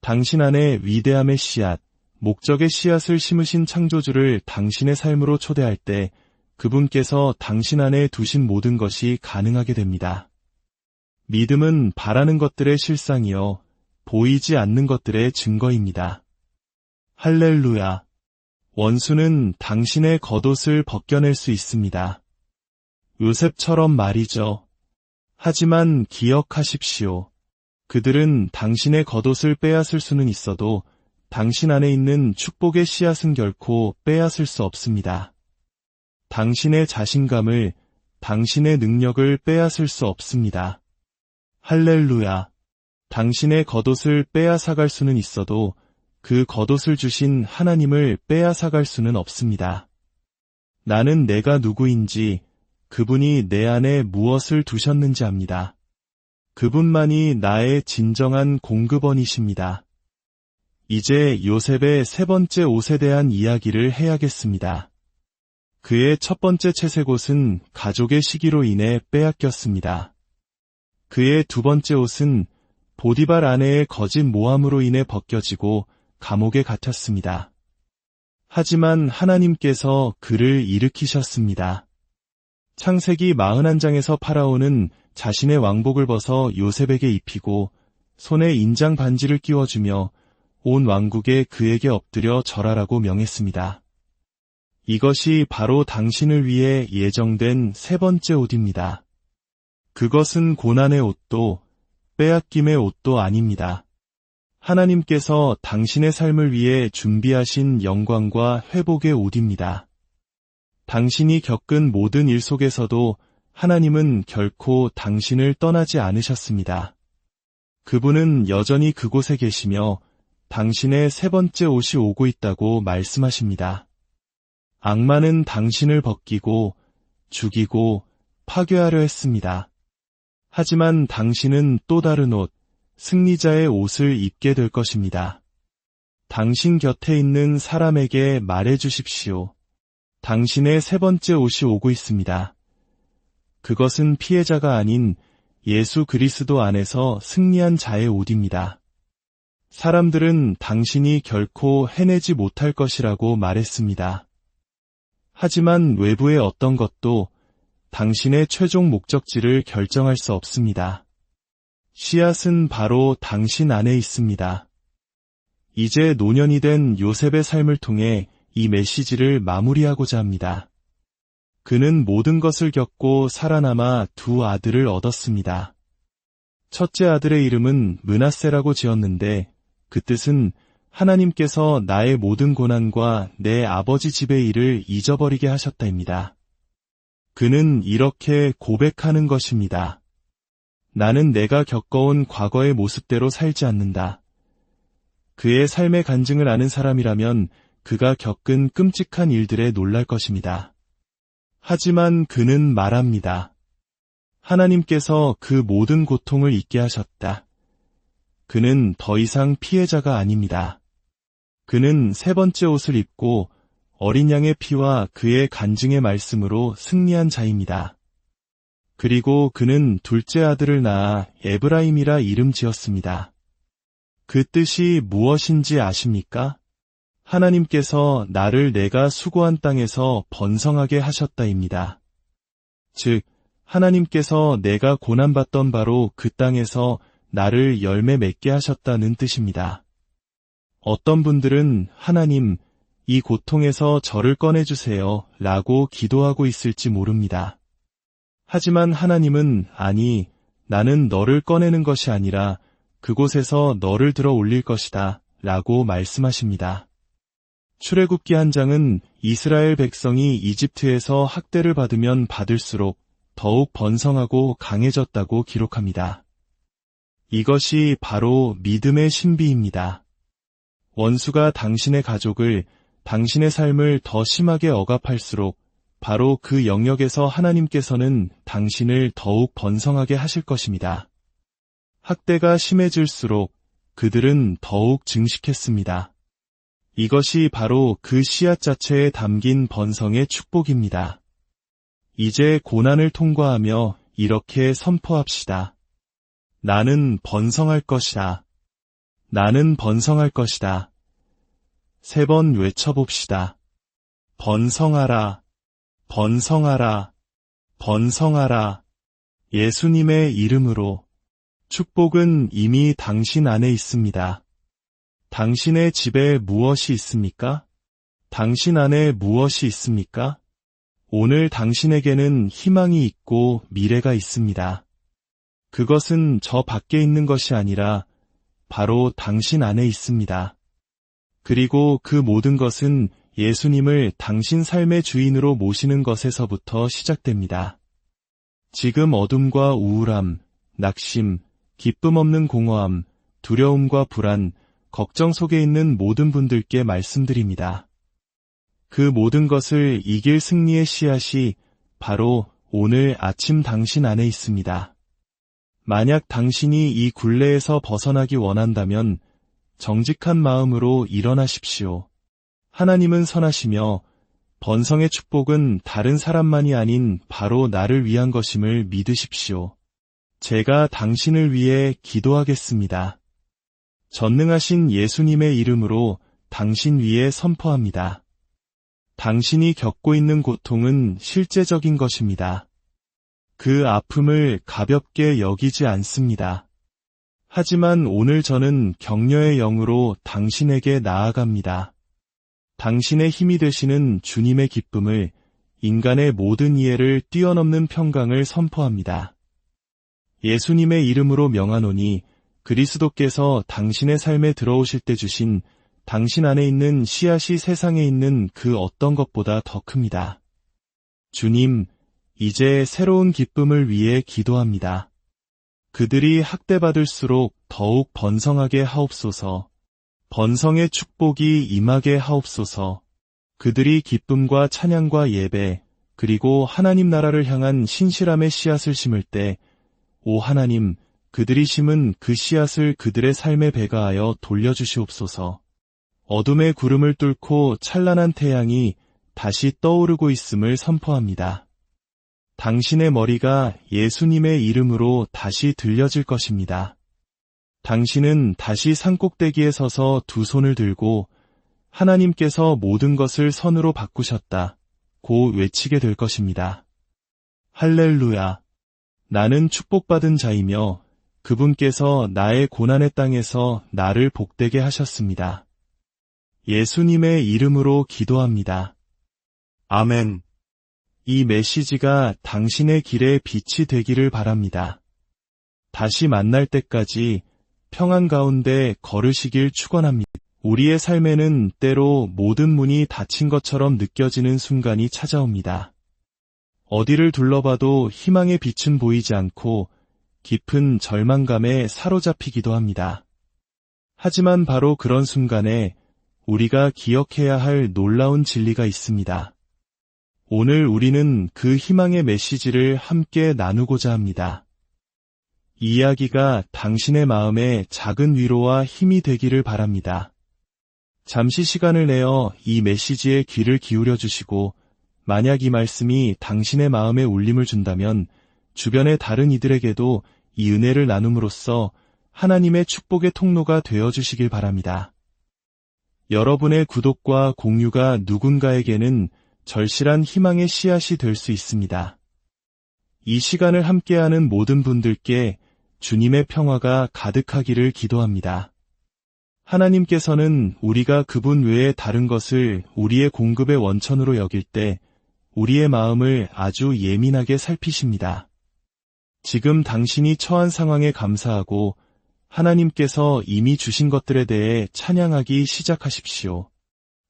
당신 안에 위대함의 씨앗, 목적의 씨앗을 심으신 창조주를 당신의 삶으로 초대할 때 그분께서 당신 안에 두신 모든 것이 가능하게 됩니다. 믿음은 바라는 것들의 실상이요, 보이지 않는 것들의 증거입니다. 할렐루야. 원수는 당신의 겉옷을 벗겨낼 수 있습니다. 요셉처럼 말이죠. 하지만 기억하십시오. 그들은 당신의 겉옷을 빼앗을 수는 있어도 당신 안에 있는 축복의 씨앗은 결코 빼앗을 수 없습니다. 당신의 자신감을, 당신의 능력을 빼앗을 수 없습니다. 할렐루야. 당신의 겉옷을 빼앗아갈 수는 있어도 그 겉옷을 주신 하나님을 빼앗아갈 수는 없습니다. 나는 내가 누구인지, 그분이 내 안에 무엇을 두셨는지 압니다. 그분만이 나의 진정한 공급원이십니다. 이제 요셉의 세 번째 옷에 대한 이야기를 해야겠습니다. 그의 첫 번째 채색 옷은 가족의 시기로 인해 빼앗겼습니다. 그의 두 번째 옷은 보디발 아내의 거짓 모함으로 인해 벗겨지고 감옥에 갇혔습니다. 하지만 하나님께서 그를 일으키셨습니다. 창세기 41장에서 파라오는 자신의 왕복을 벗어 요셉에게 입히고 손에 인장 반지를 끼워주며 온 왕국에 그에게 엎드려 절하라고 명했습니다. 이것이 바로 당신을 위해 예정된 세 번째 옷입니다. 그것은 고난의 옷도 빼앗김의 옷도 아닙니다. 하나님께서 당신의 삶을 위해 준비하신 영광과 회복의 옷입니다. 당신이 겪은 모든 일 속에서도 하나님은 결코 당신을 떠나지 않으셨습니다. 그분은 여전히 그곳에 계시며 당신의 세 번째 옷이 오고 있다고 말씀하십니다. 악마는 당신을 벗기고 죽이고 파괴하려 했습니다. 하지만 당신은 또 다른 옷, 승리자의 옷을 입게 될 것입니다. 당신 곁에 있는 사람에게 말해 주십시오. 당신의 세 번째 옷이 오고 있습니다. 그것은 피해자가 아닌 예수 그리스도 안에서 승리한 자의 옷입니다. 사람들은 당신이 결코 해내지 못할 것이라고 말했습니다. 하지만 외부의 어떤 것도 당신의 최종 목적지를 결정할 수 없습니다. 씨앗은 바로 당신 안에 있습니다. 이제 노년이 된 요셉의 삶을 통해 이 메시지를 마무리하고자 합니다. 그는 모든 것을 겪고 살아남아 두 아들을 얻었습니다. 첫째 아들의 이름은 므낫세라고 지었는데 그 뜻은 하나님께서 나의 모든 고난과 내 아버지 집의 일을 잊어버리게 하셨다입니다. 그는 이렇게 고백하는 것입니다. 나는 내가 겪어온 과거의 모습대로 살지 않는다. 그의 삶의 간증을 아는 사람이라면 그가 겪은 끔찍한 일들에 놀랄 것입니다. 하지만 그는 말합니다. 하나님께서 그 모든 고통을 잊게 하셨다. 그는 더 이상 피해자가 아닙니다. 그는 세 번째 옷을 입고 어린 양의 피와 그의 간증의 말씀으로 승리한 자입니다. 그리고 그는 둘째 아들을 낳아 에브라임이라 이름 지었습니다. 그 뜻이 무엇인지 아십니까? 하나님께서 나를 내가 수고한 땅에서 번성하게 하셨다입니다. 즉, 하나님께서 내가 고난받던 바로 그 땅에서 나를 열매 맺게 하셨다는 뜻입니다. 어떤 분들은 하나님, 이 고통에서 저를 꺼내주세요 라고 기도하고 있을지 모릅니다. 하지만 하나님은 아니, 나는 너를 꺼내는 것이 아니라 그곳에서 너를 들어 올릴 것이다 라고 말씀하십니다. 출애굽기 한 장은 이스라엘 백성이 이집트에서 학대를 받으면 받을수록 더욱 번성하고 강해졌다고 기록합니다. 이것이 바로 믿음의 신비입니다. 원수가 당신의 가족을, 당신의 삶을 더 심하게 억압할수록 바로 그 영역에서 하나님께서는 당신을 더욱 번성하게 하실 것입니다. 학대가 심해질수록 그들은 더욱 증식했습니다. 이것이 바로 그 씨앗 자체에 담긴 번성의 축복입니다. 이제 고난을 통과하며 이렇게 선포합시다. 나는 번성할 것이다. 나는 번성할 것이다. 3번 외쳐봅시다. 번성하라, 번성하라, 번성하라. 예수님의 이름으로. 축복은 이미 당신 안에 있습니다. 당신의 집에 무엇이 있습니까? 당신 안에 무엇이 있습니까? 오늘 당신에게는 희망이 있고 미래가 있습니다. 그것은 저 밖에 있는 것이 아니라 바로 당신 안에 있습니다. 그리고 그 모든 것은 예수님을 당신 삶의 주인으로 모시는 것에서부터 시작됩니다. 지금 어둠과 우울함, 낙심, 기쁨 없는 공허함, 두려움과 불안, 걱정 속에 있는 모든 분들께 말씀드립니다. 그 모든 것을 이길 승리의 씨앗이 바로 오늘 아침 당신 안에 있습니다. 만약 당신이 이 굴레에서 벗어나기 원한다면 정직한 마음으로 일어나십시오. 하나님은 선하시며 번성의 축복은 다른 사람만이 아닌 바로 나를 위한 것임을 믿으십시오. 제가 당신을 위해 기도하겠습니다. 전능하신 예수님의 이름으로 당신 위에 선포합니다. 당신이 겪고 있는 고통은 실제적인 것입니다. 그 아픔을 가볍게 여기지 않습니다. 하지만 오늘 저는 격려의 영으로 당신에게 나아갑니다. 당신의 힘이 되시는 주님의 기쁨을, 인간의 모든 이해를 뛰어넘는 평강을 선포합니다. 예수님의 이름으로 명하노니 그리스도께서 당신의 삶에 들어오실 때 주신 당신 안에 있는 씨앗이 세상에 있는 그 어떤 것보다 더 큽니다. 주님, 이제 새로운 기쁨을 위해 기도합니다. 그들이 학대받을수록 더욱 번성하게 하옵소서. 번성의 축복이 임하게 하옵소서. 그들이 기쁨과 찬양과 예배, 그리고 하나님 나라를 향한 신실함의 씨앗을 심을 때, 오 하나님, 그들이 심은 그 씨앗을 그들의 삶에 배가하여 돌려주시옵소서. 어둠의 구름을 뚫고 찬란한 태양이 다시 떠오르고 있음을 선포합니다. 당신의 머리가 예수님의 이름으로 다시 들려질 것입니다. 당신은 다시 산꼭대기에 서서 두 손을 들고 하나님께서 모든 것을 선으로 바꾸셨다 고 외치게 될 것입니다. 할렐루야! 나는 축복받은 자이며 그분께서 나의 고난의 땅에서 나를 복되게 하셨습니다. 예수님의 이름으로 기도합니다. 아멘. 이 메시지가 당신의 길에 빛이 되기를 바랍니다. 다시 만날 때까지 평안 가운데 걸으시길 축원합니다. 우리의 삶에는 때로 모든 문이 닫힌 것처럼 느껴지는 순간이 찾아옵니다. 어디를 둘러봐도 희망의 빛은 보이지 않고 깊은 절망감에 사로잡히기도 합니다. 하지만 바로 그런 순간에 우리가 기억해야 할 놀라운 진리가 있습니다. 오늘 우리는 그 희망의 메시지를 함께 나누고자 합니다. 이 이야기가 당신의 마음에 작은 위로와 힘이 되기를 바랍니다. 잠시 시간을 내어 이 메시지에 귀를 기울여 주시고 만약 이 말씀이 당신의 마음에 울림을 준다면 주변의 다른 이들에게도 이 은혜를 나눔으로써 하나님의 축복의 통로가 되어 주시길 바랍니다. 여러분의 구독과 공유가 누군가에게는 절실한 희망의 씨앗이 될 수 있습니다. 이 시간을 함께하는 모든 분들께 주님의 평화가 가득하기를 기도합니다. 하나님께서는 우리가 그분 외에 다른 것을 우리의 공급의 원천으로 여길 때 우리의 마음을 아주 예민하게 살피십니다. 지금 당신이 처한 상황에 감사하고 하나님께서 이미 주신 것들에 대해 찬양하기 시작하십시오.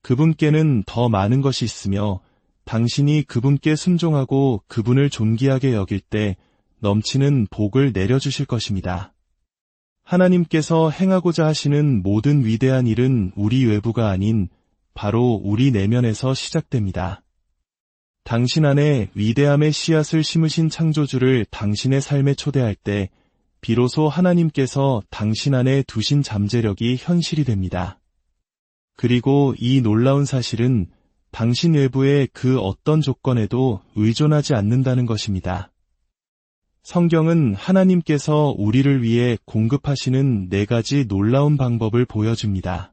그분께는 더 많은 것이 있으며 당신이 그분께 순종하고 그분을 존귀하게 여길 때 넘치는 복을 내려주실 것입니다. 하나님께서 행하고자 하시는 모든 위대한 일은 우리 외부가 아닌 바로 우리 내면에서 시작됩니다. 당신 안에 위대함의 씨앗을 심으신 창조주를 당신의 삶에 초대할 때 비로소 하나님께서 당신 안에 두신 잠재력이 현실이 됩니다. 그리고 이 놀라운 사실은 당신 외부의 그 어떤 조건에도 의존하지 않는다는 것입니다. 성경은 하나님께서 우리를 위해 공급하시는 4가지 놀라운 방법을 보여줍니다.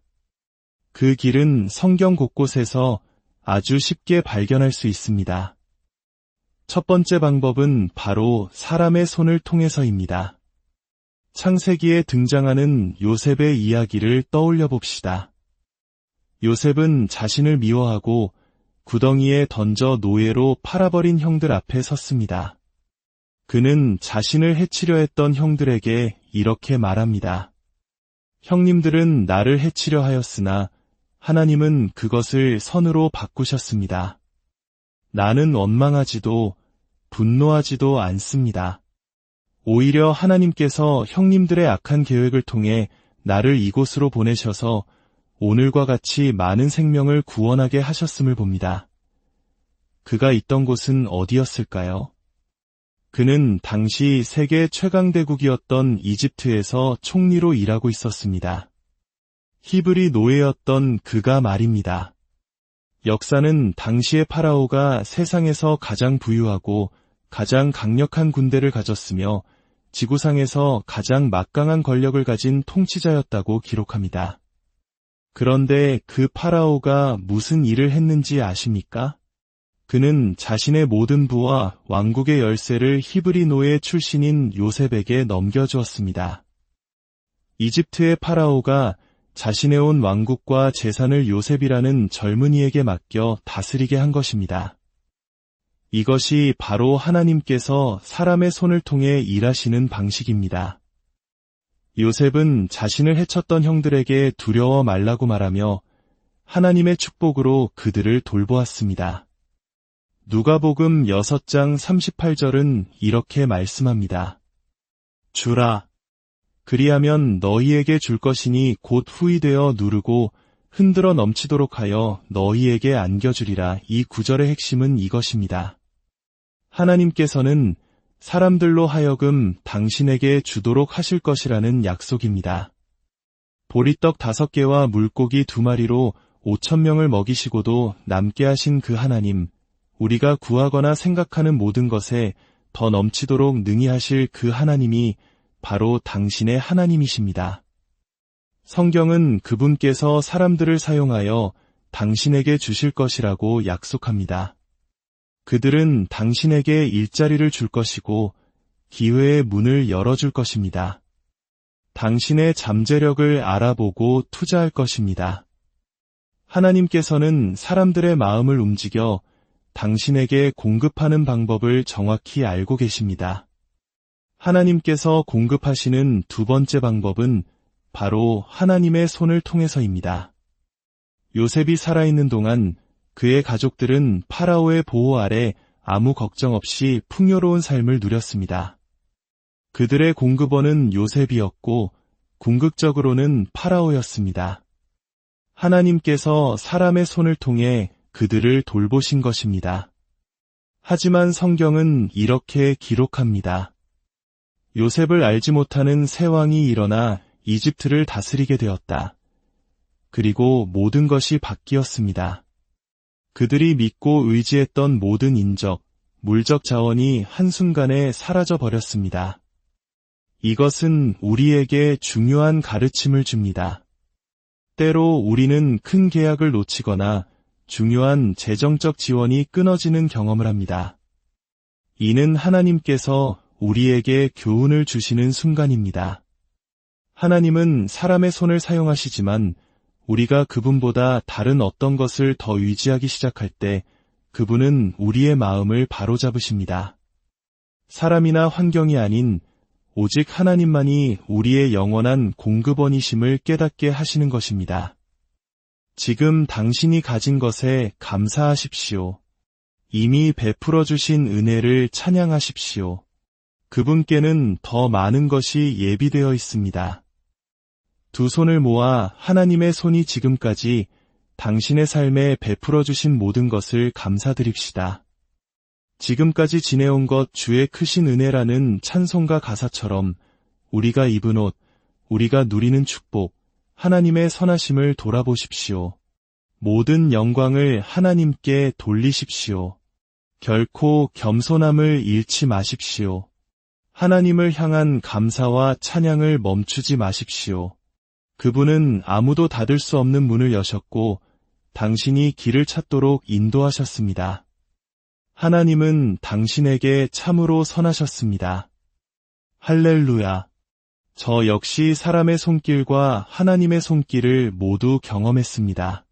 그 길은 성경 곳곳에서 아주 쉽게 발견할 수 있습니다. 첫 번째 방법은 바로 사람의 손을 통해서입니다. 창세기에 등장하는 요셉의 이야기를 떠올려 봅시다. 요셉은 자신을 미워하고 구덩이에 던져 노예로 팔아버린 형들 앞에 섰습니다. 그는 자신을 해치려 했던 형들에게 이렇게 말합니다. 형님들은 나를 해치려 하였으나 하나님은 그것을 선으로 바꾸셨습니다. 나는 원망하지도 분노하지도 않습니다. 오히려 하나님께서 형님들의 악한 계획을 통해 나를 이곳으로 보내셔서 오늘과 같이 많은 생명을 구원하게 하셨음을 봅니다. 그가 있던 곳은 어디였을까요? 그는 당시 세계 최강대국이었던 이집트에서 총리로 일하고 있었습니다. 히브리 노예였던 그가 말입니다. 역사는 당시의 파라오가 세상에서 가장 부유하고 가장 강력한 군대를 가졌으며 지구상에서 가장 막강한 권력을 가진 통치자였다고 기록합니다. 그런데 그 파라오가 무슨 일을 했는지 아십니까? 그는 자신의 모든 부와 왕국의 열쇠를 히브리 노예 출신인 요셉에게 넘겨주었습니다. 이집트의 파라오가 자신의 온 왕국과 재산을 요셉이라는 젊은이에게 맡겨 다스리게 한 것입니다. 이것이 바로 하나님께서 사람의 손을 통해 일하시는 방식입니다. 요셉은 자신을 해쳤던 형들에게 두려워 말라고 말하며 하나님의 축복으로 그들을 돌보았습니다. 누가복음 6장 38절은 이렇게 말씀합니다. 주라. 그리하면 너희에게 줄 것이니 곧 후이되어 누르고 흔들어 넘치도록 하여 너희에게 안겨주리라. 이 구절의 핵심은 이것입니다. 하나님께서는 사람들로 하여금 당신에게 주도록 하실 것이라는 약속입니다. 보리떡 5개와 물고기 2마리로 5,000명을 먹이시고도 남게 하신 그 하나님, 우리가 구하거나 생각하는 모든 것에 더 넘치도록 능히 하실 그 하나님이 바로 당신의 하나님이십니다. 성경은 그분께서 사람들을 사용하여 당신에게 주실 것이라고 약속합니다. 그들은 당신에게 일자리를 줄 것이고 기회의 문을 열어줄 것입니다. 당신의 잠재력을 알아보고 투자할 것입니다. 하나님께서는 사람들의 마음을 움직여 당신에게 공급하는 방법을 정확히 알고 계십니다. 하나님께서 공급하시는 두 번째 방법은 바로 하나님의 손을 통해서입니다. 요셉이 살아있는 동안 그의 가족들은 파라오의 보호 아래 아무 걱정 없이 풍요로운 삶을 누렸습니다. 그들의 공급원은 요셉이었고 궁극적으로는 파라오였습니다. 하나님께서 사람의 손을 통해 그들을 돌보신 것입니다. 하지만 성경은 이렇게 기록합니다. 요셉을 알지 못하는 새 왕이 일어나 이집트를 다스리게 되었다. 그리고 모든 것이 바뀌었습니다. 그들이 믿고 의지했던 모든 인적, 물적 자원이 한순간에 사라져 버렸습니다. 이것은 우리에게 중요한 가르침을 줍니다. 때로 우리는 큰 계약을 놓치거나 중요한 재정적 지원이 끊어지는 경험을 합니다. 이는 하나님께서 우리에게 교훈을 주시는 순간입니다. 하나님은 사람의 손을 사용하시지만 우리가 그분보다 다른 어떤 것을 더 의지하기 시작할 때 그분은 우리의 마음을 바로잡으십니다. 사람이나 환경이 아닌 오직 하나님만이 우리의 영원한 공급원이심을 깨닫게 하시는 것입니다. 지금 당신이 가진 것에 감사하십시오. 이미 베풀어 주신 은혜를 찬양하십시오. 그분께는 더 많은 것이 예비되어 있습니다. 두 손을 모아 하나님의 손이 지금까지 당신의 삶에 베풀어 주신 모든 것을 감사드립시다. 지금까지 지내온 것 주의 크신 은혜라는 찬송가 가사처럼 우리가 입은 옷, 우리가 누리는 축복, 하나님의 선하심을 돌아보십시오. 모든 영광을 하나님께 돌리십시오. 결코 겸손함을 잃지 마십시오. 하나님을 향한 감사와 찬양을 멈추지 마십시오. 그분은 아무도 닫을 수 없는 문을 여셨고 당신이 길을 찾도록 인도하셨습니다. 하나님은 당신에게 참으로 선하셨습니다. 할렐루야. 저 역시 사람의 손길과 하나님의 손길을 모두 경험했습니다.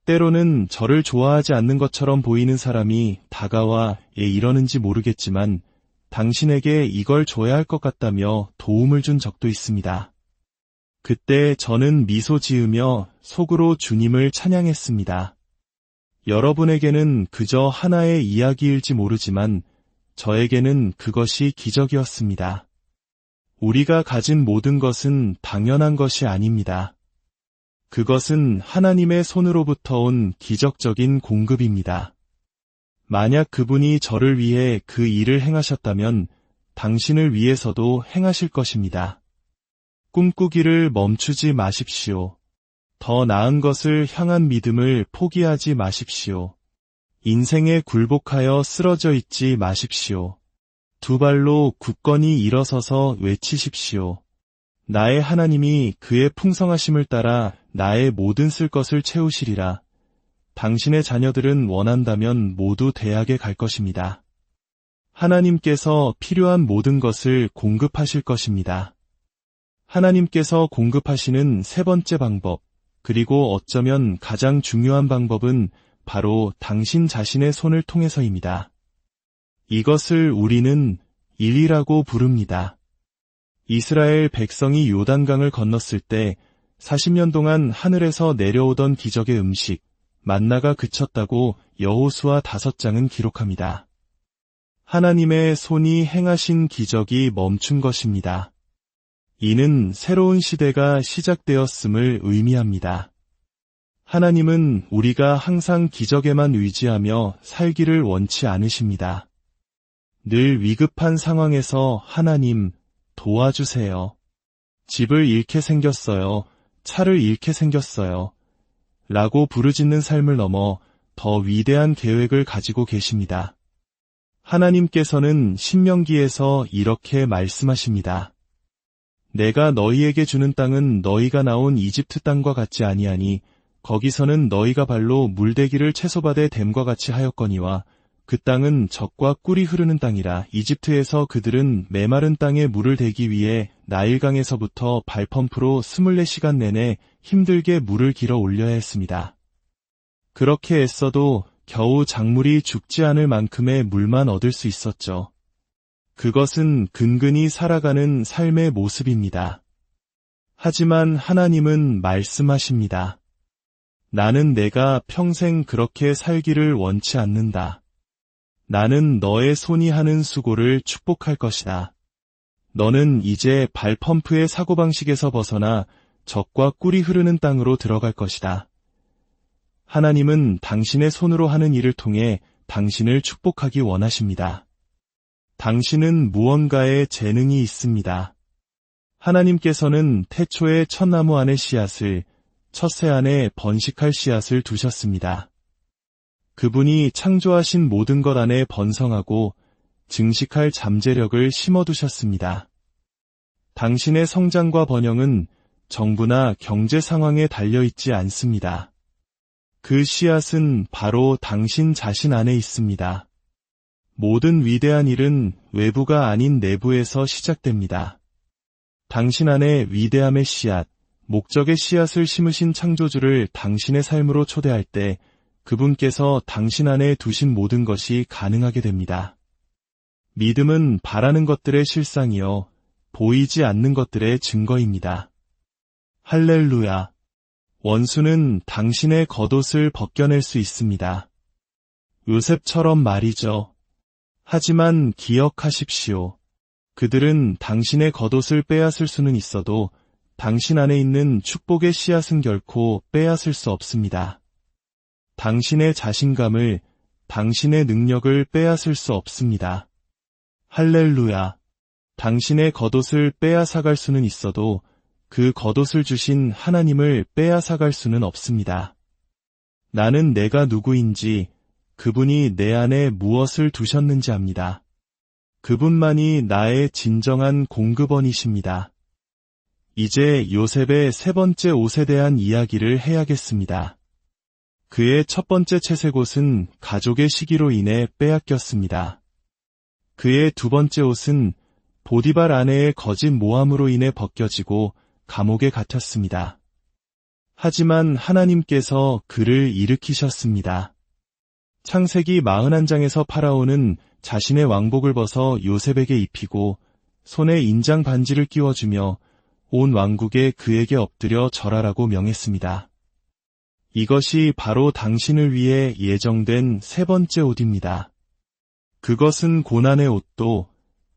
때로는 저를 좋아하지 않는 것처럼 보이는 사람이 다가와 이러는지 모르겠지만 당신에게 이걸 줘야 할 것 같다며 도움을 준 적도 있습니다. 그때 저는 미소 지으며 속으로 주님을 찬양했습니다. 여러분에게는 그저 하나의 이야기일지 모르지만 저에게는 그것이 기적이었습니다. 우리가 가진 모든 것은 당연한 것이 아닙니다. 그것은 하나님의 손으로부터 온 기적적인 공급입니다. 만약 그분이 저를 위해 그 일을 행하셨다면 당신을 위해서도 행하실 것입니다. 꿈꾸기를 멈추지 마십시오. 더 나은 것을 향한 믿음을 포기하지 마십시오. 인생에 굴복하여 쓰러져 있지 마십시오. 두 발로 굳건히 일어서서 외치십시오. 나의 하나님이 그의 풍성하심을 따라 나의 모든 쓸 것을 채우시리라. 당신의 자녀들은 원한다면 모두 대학에 갈 것입니다. 하나님께서 필요한 모든 것을 공급하실 것입니다. 하나님께서 공급하시는 세 번째 방법, 그리고 어쩌면 가장 중요한 방법은 바로 당신 자신의 손을 통해서입니다. 이것을 우리는 일이라고 부릅니다. 이스라엘 백성이 요단강을 건넜을 때 40년 동안 하늘에서 내려오던 기적의 음식, 만나가 그쳤다고 여호수아 5장은 기록합니다. 하나님의 손이 행하신 기적이 멈춘 것입니다. 이는 새로운 시대가 시작되었음을 의미합니다. 하나님은 우리가 항상 기적에만 의지하며 살기를 원치 않으십니다. 늘 위급한 상황에서 하나님, 도와주세요. 집을 잃게 생겼어요. 차를 잃게 생겼어요. 라고 부르짖는 삶을 넘어 더 위대한 계획을 가지고 계십니다. 하나님께서는 신명기에서 이렇게 말씀하십니다. 내가 너희에게 주는 땅은 너희가 나온 이집트 땅과 같지 아니하니 거기서는 너희가 발로 물대기를 채소밭에 댐과 같이 하였거니와 그 땅은 젖과 꿀이 흐르는 땅이라. 이집트에서 그들은 메마른 땅에 물을 대기 위해 나일강에서부터 발펌프로 24시간 내내 힘들게 물을 길어 올려야 했습니다. 그렇게 애써도 겨우 작물이 죽지 않을 만큼의 물만 얻을 수 있었죠. 그것은 근근히 살아가는 삶의 모습입니다. 하지만 하나님은 말씀하십니다. 나는 내가 평생 그렇게 살기를 원치 않는다. 나는 너의 손이 하는 수고를 축복할 것이다. 너는 이제 발펌프의 사고방식에서 벗어나 젖과 꿀이 흐르는 땅으로 들어갈 것이다. 하나님은 당신의 손으로 하는 일을 통해 당신을 축복하기 원하십니다. 당신은 무언가에 재능이 있습니다. 하나님께서는 태초에 첫 나무 안에 씨앗을, 첫 새 안에 번식할 씨앗을 두셨습니다. 그분이 창조하신 모든 것 안에 번성하고 증식할 잠재력을 심어두셨습니다. 당신의 성장과 번영은 정부나 경제 상황에 달려있지 않습니다. 그 씨앗은 바로 당신 자신 안에 있습니다. 모든 위대한 일은 외부가 아닌 내부에서 시작됩니다. 당신 안에 위대함의 씨앗, 목적의 씨앗을 심으신 창조주를 당신의 삶으로 초대할 때 그분께서 당신 안에 두신 모든 것이 가능하게 됩니다. 믿음은 바라는 것들의 실상이요, 보이지 않는 것들의 증거입니다. 할렐루야. 원수는 당신의 겉옷을 벗겨낼 수 있습니다. 요셉처럼 말이죠. 하지만 기억하십시오. 그들은 당신의 겉옷을 빼앗을 수는 있어도 당신 안에 있는 축복의 씨앗은 결코 빼앗을 수 없습니다. 당신의 자신감을, 당신의 능력을 빼앗을 수 없습니다. 할렐루야. 당신의 겉옷을 빼앗아갈 수는 있어도 그 겉옷을 주신 하나님을 빼앗아갈 수는 없습니다. 나는 내가 누구인지, 그분이 내 안에 무엇을 두셨는지 압니다. 그분만이 나의 진정한 공급원이십니다. 이제 요셉의 세 번째 옷에 대한 이야기를 해야겠습니다. 그의 첫 번째 채색 옷은 가족의 시기로 인해 빼앗겼습니다. 그의 두 번째 옷은 보디발 아내의 거짓 모함으로 인해 벗겨지고 감옥에 갇혔습니다. 하지만 하나님께서 그를 일으키셨습니다. 창세기 41장에서 파라오는 자신의 왕복을 벗어 요셉에게 입히고 손에 인장 반지를 끼워주며 온 왕국에 그에게 엎드려 절하라고 명했습니다. 이것이 바로 당신을 위해 예정된 세 번째 옷입니다. 그것은 고난의 옷도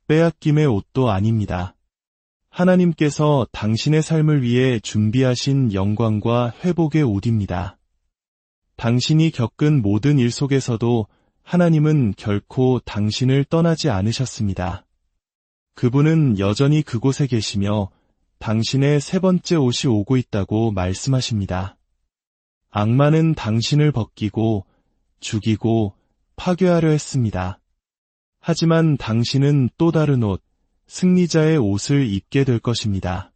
빼앗김의 옷도 아닙니다. 하나님께서 당신의 삶을 위해 준비하신 영광과 회복의 옷입니다. 당신이 겪은 모든 일 속에서도 하나님은 결코 당신을 떠나지 않으셨습니다. 그분은 여전히 그곳에 계시며 당신의 세 번째 옷이 오고 있다고 말씀하십니다. 악마는 당신을 벗기고 죽이고 파괴하려 했습니다. 하지만 당신은 또 다른 옷, 승리자의 옷을 입게 될 것입니다.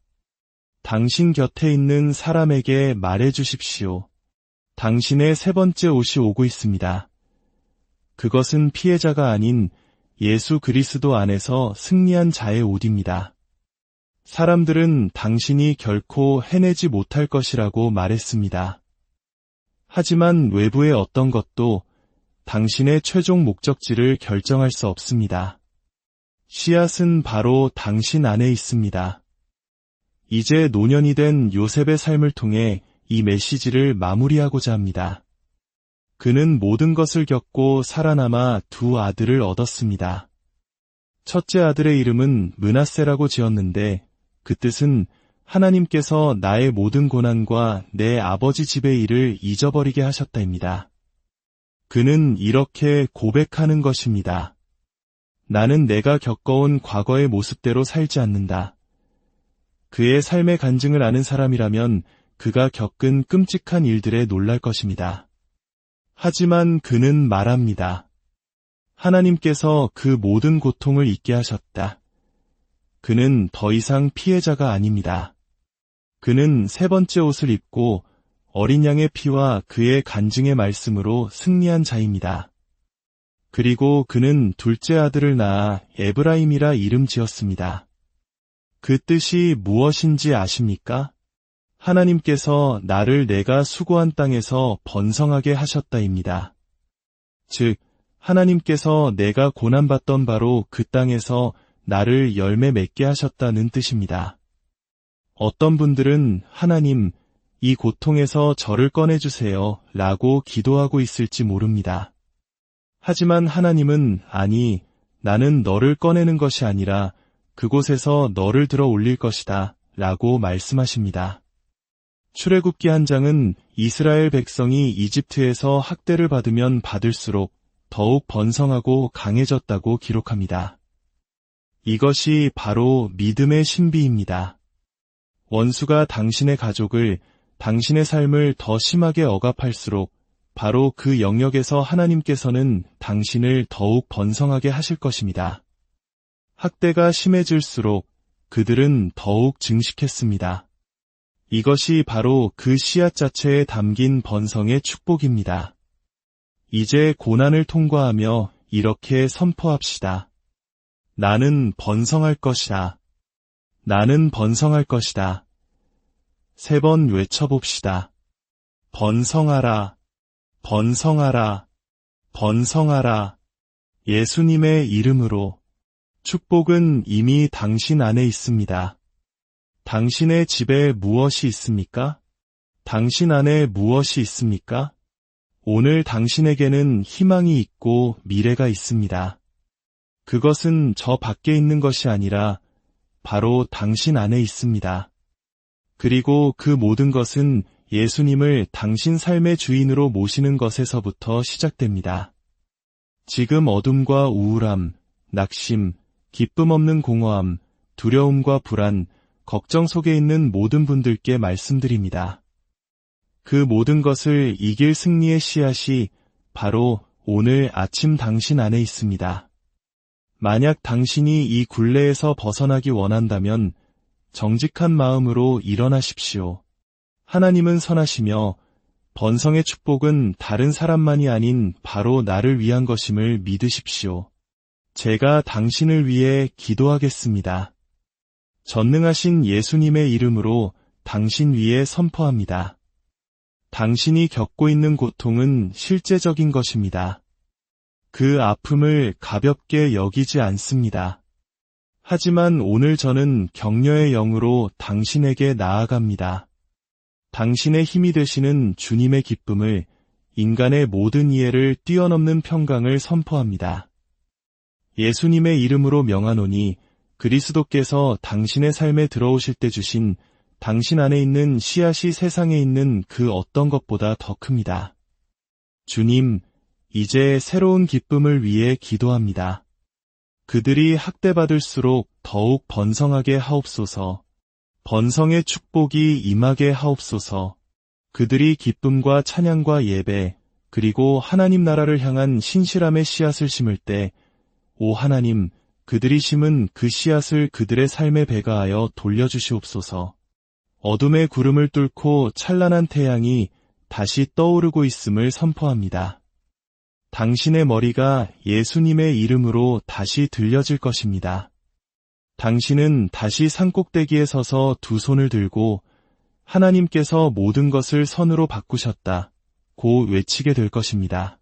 당신 곁에 있는 사람에게 말해 주십시오. 당신의 세 번째 옷이 오고 있습니다. 그것은 피해자가 아닌 예수 그리스도 안에서 승리한 자의 옷입니다. 사람들은 당신이 결코 해내지 못할 것이라고 말했습니다. 하지만 외부의 어떤 것도 당신의 최종 목적지를 결정할 수 없습니다. 씨앗은 바로 당신 안에 있습니다. 이제 노년이 된 요셉의 삶을 통해 이 메시지를 마무리하고자 합니다. 그는 모든 것을 겪고 살아남아 두 아들을 얻었습니다. 첫째 아들의 이름은 므낫세라고 지었는데 그 뜻은 하나님께서 나의 모든 고난과 내 아버지 집의 일을 잊어버리게 하셨다입니다. 그는 이렇게 고백하는 것입니다. 나는 내가 겪어온 과거의 모습대로 살지 않는다. 그의 삶의 간증을 아는 사람이라면 그가 겪은 끔찍한 일들에 놀랄 것입니다. 하지만 그는 말합니다. 하나님께서 그 모든 고통을 잊게 하셨다. 그는 더 이상 피해자가 아닙니다. 그는 세 번째 옷을 입고 어린 양의 피와 그의 간증의 말씀으로 승리한 자입니다. 그리고 그는 둘째 아들을 낳아 에브라임이라 이름 지었습니다. 그 뜻이 무엇인지 아십니까? 하나님께서 나를 내가 수고한 땅에서 번성하게 하셨다입니다. 즉, 하나님께서 내가 고난받던 바로 그 땅에서 나를 열매 맺게 하셨다는 뜻입니다. 어떤 분들은 하나님, 이 고통에서 저를 꺼내주세요 라고 기도하고 있을지 모릅니다. 하지만 하나님은 아니, 나는 너를 꺼내는 것이 아니라 그곳에서 너를 들어 올릴 것이다 라고 말씀하십니다. 출애굽기 한 장은 이스라엘 백성이 이집트에서 학대를 받으면 받을수록 더욱 번성하고 강해졌다고 기록합니다. 이것이 바로 믿음의 신비입니다. 원수가 당신의 가족을, 당신의 삶을 더 심하게 억압할수록 바로 그 영역에서 하나님께서는 당신을 더욱 번성하게 하실 것입니다. 학대가 심해질수록 그들은 더욱 증식했습니다. 이것이 바로 그 씨앗 자체에 담긴 번성의 축복입니다. 이제 고난을 통과하며 이렇게 선포합시다. 나는 번성할 것이다. 나는 번성할 것이다. 3번 외쳐봅시다. 번성하라, 번성하라, 번성하라. 예수님의 이름으로. 축복은 이미 당신 안에 있습니다. 당신의 집에 무엇이 있습니까? 당신 안에 무엇이 있습니까? 오늘 당신에게는 희망이 있고 미래가 있습니다. 그것은 저 밖에 있는 것이 아니라 바로 당신 안에 있습니다. 그리고 그 모든 것은 예수님을 당신 삶의 주인으로 모시는 것에서부터 시작됩니다. 지금 어둠과 우울함, 낙심, 기쁨 없는 공허함, 두려움과 불안, 걱정 속에 있는 모든 분들께 말씀드립니다. 그 모든 것을 이길 승리의 씨앗이 바로 오늘 아침 당신 안에 있습니다. 만약 당신이 이 굴레에서 벗어나기 원한다면 정직한 마음으로 일어나십시오. 하나님은 선하시며 번성의 축복은 다른 사람만이 아닌 바로 나를 위한 것임을 믿으십시오. 제가 당신을 위해 기도하겠습니다. 전능하신 예수님의 이름으로 당신 위에 선포합니다. 당신이 겪고 있는 고통은 실제적인 것입니다. 그 아픔을 가볍게 여기지 않습니다. 하지만 오늘 저는 격려의 영으로 당신에게 나아갑니다. 당신의 힘이 되시는 주님의 기쁨을, 인간의 모든 이해를 뛰어넘는 평강을 선포합니다. 예수님의 이름으로 명하노니 그리스도께서 당신의 삶에 들어오실 때 주신 당신 안에 있는 씨앗이 세상에 있는 그 어떤 것보다 더 큽니다. 주님, 이제 새로운 기쁨을 위해 기도합니다. 그들이 학대받을수록 더욱 번성하게 하옵소서. 번성의 축복이 임하게 하옵소서. 그들이 기쁨과 찬양과 예배, 그리고 하나님 나라를 향한 신실함의 씨앗을 심을 때, 오 하나님, 그들이 심은 그 씨앗을 그들의 삶에 배가하여 돌려주시옵소서. 어둠의 구름을 뚫고 찬란한 태양이 다시 떠오르고 있음을 선포합니다. 당신의 머리가 예수님의 이름으로 다시 들려질 것입니다. 당신은 다시 산꼭대기에 서서 두 손을 들고 하나님께서 모든 것을 선으로 바꾸셨다 고 외치게 될 것입니다.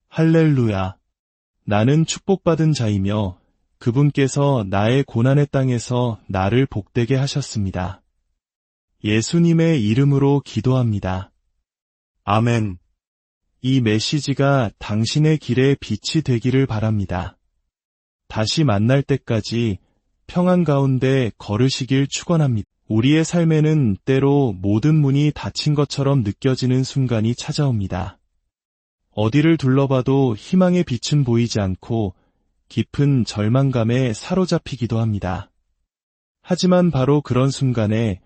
할렐루야! 나는 축복받은 자이며 그분께서 나의 고난의 땅에서 나를 복되게 하셨습니다. 예수님의 이름으로 기도합니다. 아멘. 이 메시지가 당신의 길에 빛이 되기를 바랍니다. 다시 만날 때까지 평안 가운데 걸으시길 축원합니다. 우리의 삶에는 때로 모든 문이 닫힌 것처럼 느껴지는 순간이 찾아옵니다. 어디를 둘러봐도 희망의 빛은 보이지 않고 깊은 절망감에 사로잡히기도 합니다. 하지만 바로 그런 순간에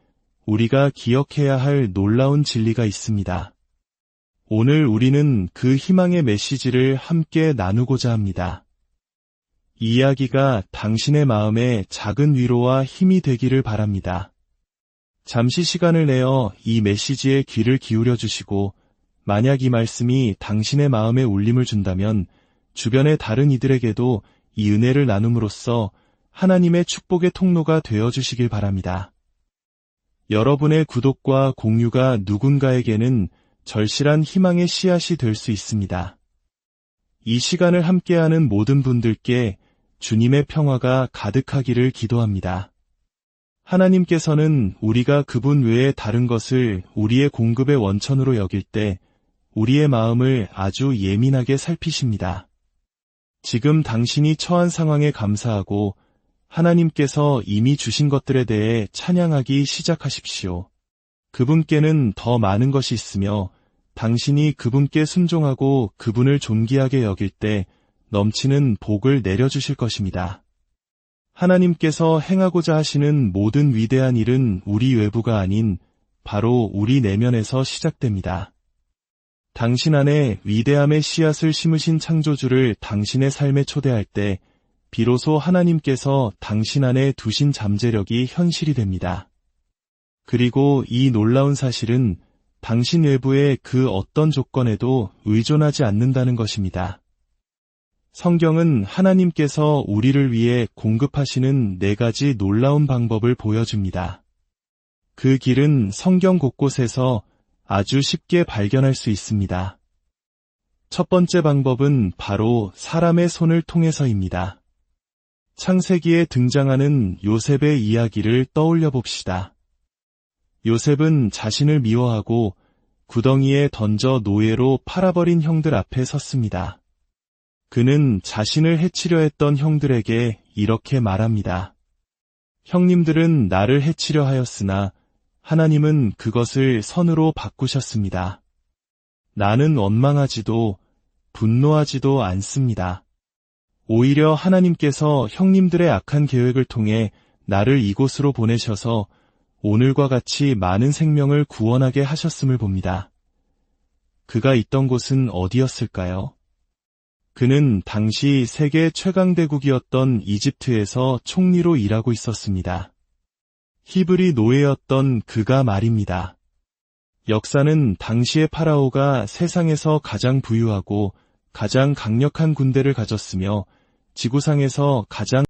우리가 기억해야 할 놀라운 진리가 있습니다. 오늘 우리는 그 희망의 메시지를 함께 나누고자 합니다. 이 이야기가 당신의 마음에 작은 위로와 힘이 되기를 바랍니다. 잠시 시간을 내어 이 메시지에 귀를 기울여 주시고, 만약 이 말씀이 당신의 마음에 울림을 준다면 주변의 다른 이들에게도 이 은혜를 나눔으로써 하나님의 축복의 통로가 되어 주시길 바랍니다. 여러분의 구독과 공유가 누군가에게는 절실한 희망의 씨앗이 될 수 있습니다. 이 시간을 함께하는 모든 분들께 주님의 평화가 가득하기를 기도합니다. 하나님께서는 우리가 그분 외에 다른 것을 우리의 공급의 원천으로 여길 때 우리의 마음을 아주 예민하게 살피십니다. 지금 당신이 처한 상황에 감사하고 하나님께서 이미 주신 것들에 대해 찬양하기 시작하십시오. 그분께는 더 많은 것이 있으며 당신이 그분께 순종하고 그분을 존귀하게 여길 때 넘치는 복을 내려주실 것입니다. 하나님께서 행하고자 하시는 모든 위대한 일은 우리 외부가 아닌 바로 우리 내면에서 시작됩니다. 당신 안에 위대함의 씨앗을 심으신 창조주를 당신의 삶에 초대할 때 비로소 하나님께서 당신 안에 두신 잠재력이 현실이 됩니다. 그리고 이 놀라운 사실은 당신 외부의 그 어떤 조건에도 의존하지 않는다는 것입니다. 성경은 하나님께서 우리를 위해 공급하시는 4가지 놀라운 방법을 보여줍니다. 그 길은 성경 곳곳에서 아주 쉽게 발견할 수 있습니다. 첫 번째 방법은 바로 사람의 손을 통해서입니다. 창세기에 등장하는 요셉의 이야기를 떠올려 봅시다. 요셉은 자신을 미워하고 구덩이에 던져 노예로 팔아버린 형들 앞에 섰습니다. 그는 자신을 해치려 했던 형들에게 이렇게 말합니다. 형님들은 나를 해치려 하였으나 하나님은 그것을 선으로 바꾸셨습니다. 나는 원망하지도 분노하지도 않습니다. 오히려 하나님께서 형님들의 악한 계획을 통해 나를 이곳으로 보내셔서 오늘과 같이 많은 생명을 구원하게 하셨음을 봅니다. 그가 있던 곳은 어디였을까요? 그는 당시 세계 최강대국이었던 이집트에서 총리로 일하고 있었습니다. 히브리 노예였던 그가 말입니다. 역사는 당시의 파라오가 세상에서 가장 부유하고 가장 강력한 군대를 가졌으며 지구상에서 가장